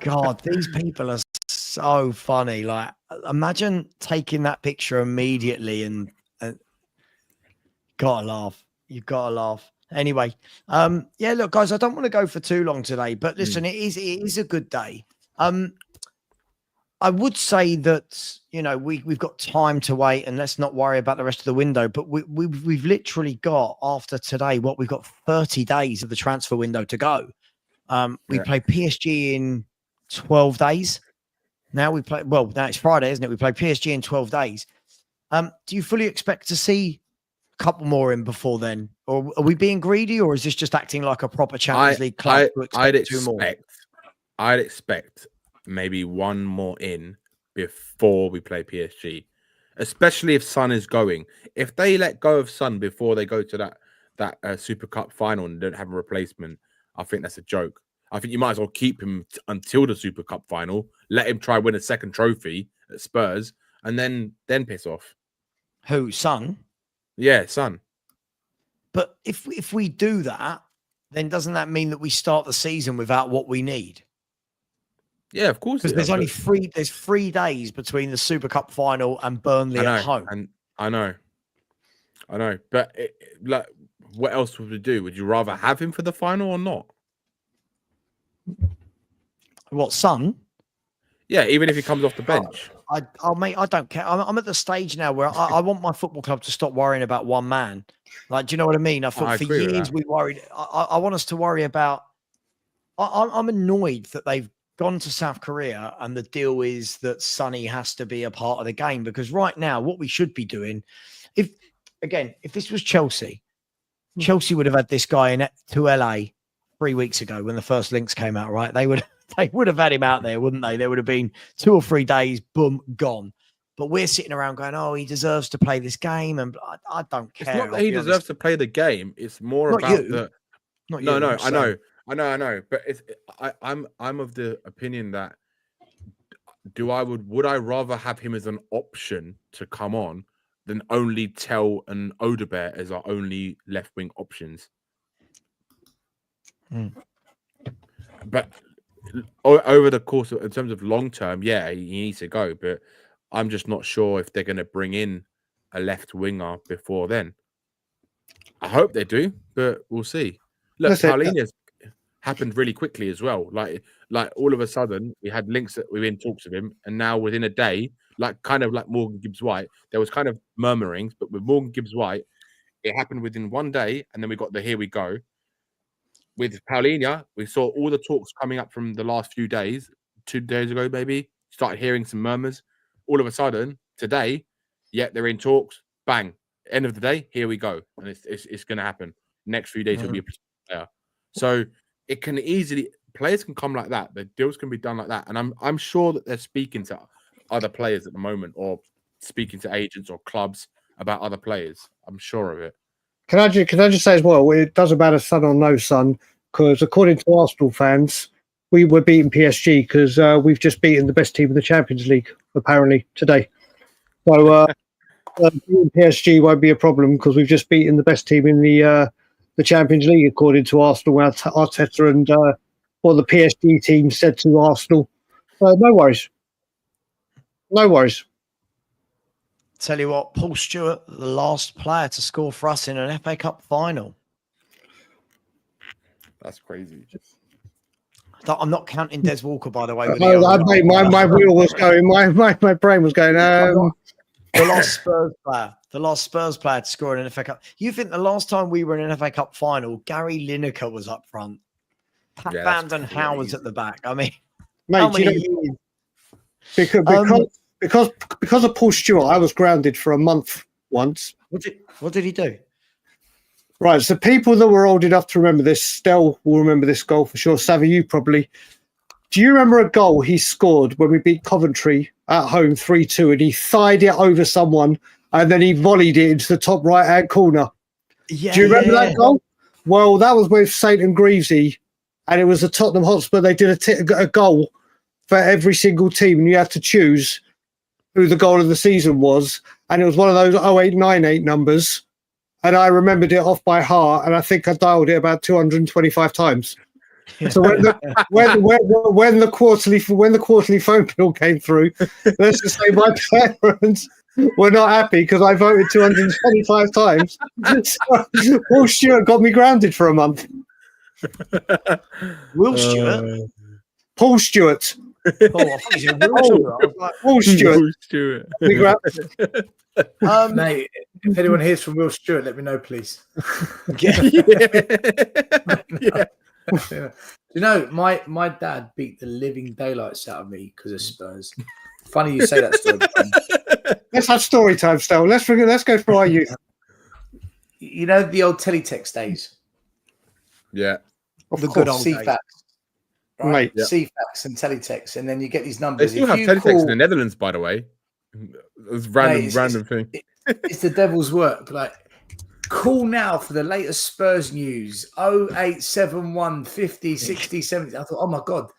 God, these people are so funny. Like, imagine taking that picture immediately and gotta laugh. You've got to laugh. Anyway, look, guys, I don't want to go for too long today, but listen, it is a good day. I would say that, we've got time to wait and let's not worry about the rest of the window, but we've literally got, after today, we've got 30 days of the transfer window to go. We play PSG in 12 days. Now it's Friday, isn't it? We play PSG in 12 days. Do you fully expect to see a couple more in before then? Or are we being greedy, or is this just acting like a proper Champions League club? I'd expect maybe one more in before we play PSG, especially if Son is going. If they let go of Son before they go to that Super Cup final and don't have a replacement, I think that's a joke. I think you might as well keep him until the Super Cup final, let him try win a second trophy at Spurs, and then piss off. Who, Son? Yeah, Son. But if we do that, then doesn't that mean that we start the season without what we need? Yeah, of course. Because there's 3 days between the Super Cup final and Burnley at home. And I know. But what else would we do? Would you rather have him for the final or not? What, Son? Yeah, even if he comes off the bench. Mate, I don't care. I'm at the stage now where I want my football club to stop worrying about one man. Like, do you know what I mean? I thought for years we worried. I want us to worry about. I'm annoyed that they've gone to South Korea and the deal is that Sonny has to be a part of the game, because right now what we should be doing, if this was Chelsea would have had this guy to LA 3 weeks ago when the first links came out, right? They would have had him out there, wouldn't they? There would have been 2 or 3 days, boom, gone. But we're sitting around going, oh, he deserves to play this game. And I don't care. It's not that he deserves to play the game. It's more not about you. the... Not no, you, no, I know. But I'm of the opinion that would I rather have him as an option to come on than only Tell and Odobert as our only left-wing options. But over the course in terms of long term, yeah, he needs to go. But I'm just not sure if they're going to bring in a left winger before then. I hope they do, but we'll see. Look, Palhinha's happened really quickly as well. Like all of a sudden, we had links that we were in talks with him, and now within a day, kind of like Morgan Gibbs-White, there was kind of murmurings, but with Morgan Gibbs-White, it happened within 1 day, and then we got the here we go. With Palhinha, we saw all the talks coming up from the last few days, 2 days ago, maybe. Started hearing some murmurs. All of a sudden, today, they're in talks. Bang. end of the day, here we go, and it's going to happen. Next few days, he'll be a player. So it can easily players can come like that. The deals can be done like that, and I'm sure that they're speaking to other players at the moment, or speaking to agents or clubs about other players. I'm sure of it. Can I just say as well, it doesn't matter son or no son, because according to Arsenal fans, we were beating PSG because we've just beaten the best team in the Champions League, apparently, today. So beating PSG won't be a problem because we've just beaten the best team in the Champions League, according to Arsenal, Arteta and what the PSG team said to Arsenal. No worries. No worries. Tell you what, Paul Stewart, the last player to score for us in an FA Cup final. That's crazy. I'm not counting Des Walker, by the way. My wheel was going. My brain was going. The last Spurs player to score in an FA Cup. You think the last time we were in an FA Cup final, Gary Lineker was up front, Pat Van Howe was at the back. I mean, mate, how many years? Because of Paul Stewart, I was grounded for a month once. What did he do? Right, so people that were old enough to remember this, Stell will remember this goal for sure. Savvy, you probably. Do you remember a goal he scored when we beat Coventry at home 3-2 and he thighed it over someone and then he volleyed it into the top right-hand corner? Yeah, do you remember that goal? Well, that was with St. and Greavesy, and it was a Tottenham Hotspur. They did a goal for every single team, and you had to choose who the goal of the season was, and it was one of those 0898 numbers, and I remembered it off by heart, and I think I dialed it about 225 times. So when the quarterly phone bill came through, let's just say my parents were not happy because I voted 225 times. So Paul Stewart got me grounded for a month. Will Stewart? Paul Stewart. Oh, I thought you said Will Stewart. I was like, Paul Stewart. Mate, if anyone hears from Will Stewart, let me know, please. Yeah. Yeah. You know, my dad beat the living daylights out of me because of Spurs. Funny you say that story. Let's have story time, Stell. Let's go for our youth. You know the old teletext days? Yeah. The good old days. CFAX. Right? Mate, CFAX and teletext, and then you get these numbers. They still have teletext in the Netherlands, by the way. It's random thing. It's the devil's work. Like, call now for the latest Spurs news. 0871 50 60 70. I thought, oh my God,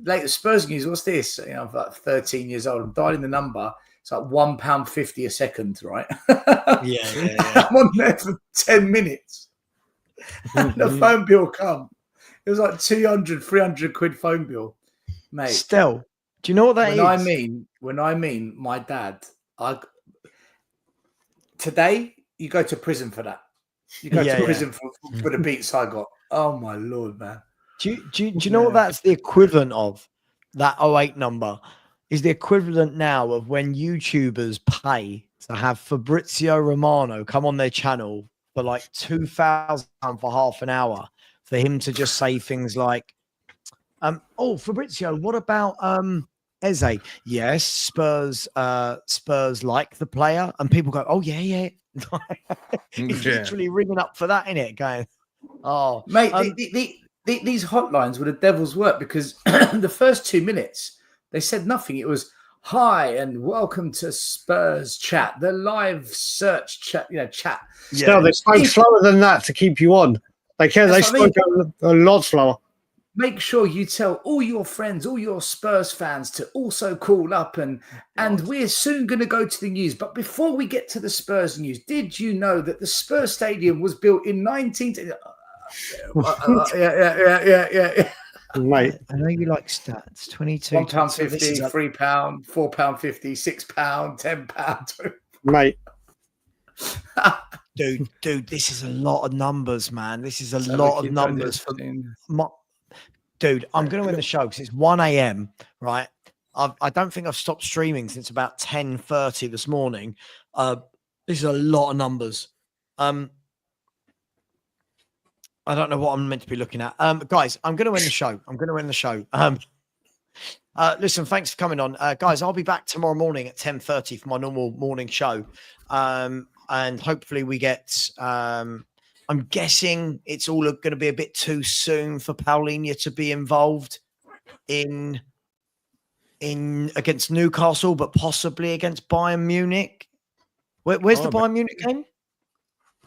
latest Spurs news. What's this? You know, I'm like 13 years old. I'm dialing the number. It's like £1.50 a second, right? Yeah. I'm on there for 10 minutes. And the phone bill come. It was like 200, 300 quid phone bill. Mate. Still, do you know what that is? When I mean my dad, today you go to prison for that. You go to prison for the beats I got. Oh my Lord, man. Do you know what that's the equivalent of? That 08 number is the equivalent now of when YouTubers pay to have Fabrizio Romano come on their channel for like £2,000 for half an hour for him to just say things like, Fabrizio, what about Eze? Yes, Spurs like the player, and people go, oh yeah. He's literally ringing up for that, innit? Going, oh, mate, these hotlines were the devil's work because the first 2 minutes they said nothing. It was hi and welcome to Spurs chat, the live search chat. Chat. Yeah, no, they spoke slower than that to keep you on. They spoke a lot slower. Make sure you tell all your friends, all your Spurs fans to also call up and we're soon going to go to the news. But before we get to the Spurs news, did you know that the Spurs stadium was built in 19... Yeah. Mate. I know you like stats. 22. £1.50, £3, £4.50, £6, £10. Mate. Dude, this is a lot of numbers, man. This is a lot of numbers. Dude, I'm going to win the show because it's 1 a.m., right? I don't think I've stopped streaming since about 10:30 this morning. This is a lot of numbers. I don't know what I'm meant to be looking at. Guys, I'm going to win the show. Listen, thanks for coming on. Guys, I'll be back tomorrow morning at 10:30 for my normal morning show. And hopefully we get, I'm guessing it's all going to be a bit too soon for Palhinha to be involved in against Newcastle, but possibly against Bayern Munich. Where's the Bayern Munich game?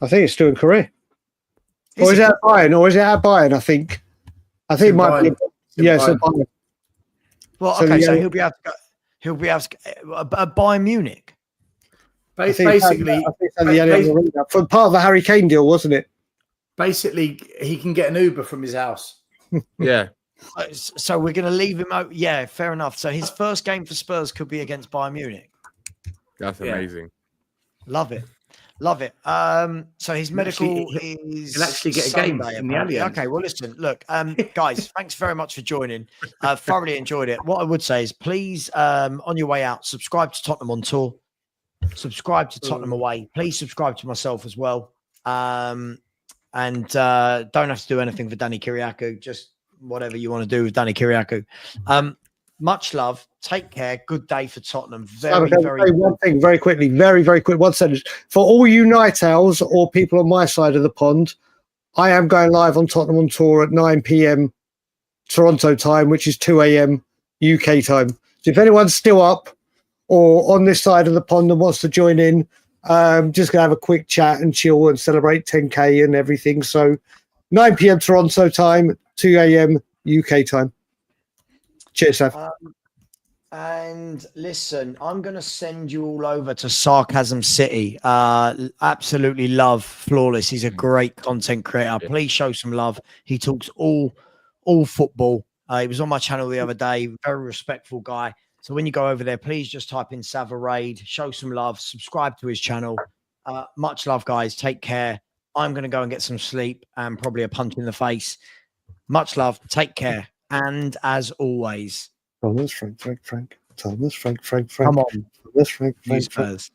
I think it's still in Korea. Or is it at Bayern? Or is it at Bayern? I think it might be. Yeah, so Bayern. Well, okay, so he'll be able to go. He'll be able to Bayern Munich. Basically, for part of the Harry Kane deal, wasn't it? Basically, he can get an Uber from his house. Yeah. So we're going to leave him out. Yeah, fair enough. So his first game for Spurs could be against Bayern Munich. That's amazing. Love it. Love it. So his medical he'll actually get a game in the Allianz. Okay, well, listen, look, guys, thanks very much for joining. Thoroughly enjoyed it. What I would say is please, on your way out, subscribe to Tottenham on Tour, subscribe to Tottenham Away. Please subscribe to myself as well. And don't have to do anything for Danny Kyriakou, just whatever you want to do with Danny Kyriakou. Much love. Take care. Good day for Tottenham. Very one thing very quickly, very quick. One sentence for all you night owls or people on my side of the pond. I am going live on Tottenham on Tour at 9 p.m. Toronto time, which is 2 a.m. UK time. So if anyone's still up or on this side of the pond and wants to join in, just gonna have a quick chat and chill and celebrate 10K and everything. So 9 p.m. Toronto time, 2 a.m. UK time. Cheers, Sav. And listen, I'm going to send you all over to Sarcasm City. Absolutely love Flawless. He's a great content creator. Please show some love. He talks all football. He was on my channel the other day. Very respectful guy. So when you go over there, please just type in Savarade, show some love, subscribe to his channel. Much love, guys. Take care. I'm going to go and get some sleep and probably a punch in the face. Much love. Take care. And as always, Thomas, Frank. Thomas, Frank. Come on. Thomas, Frank. Spurs.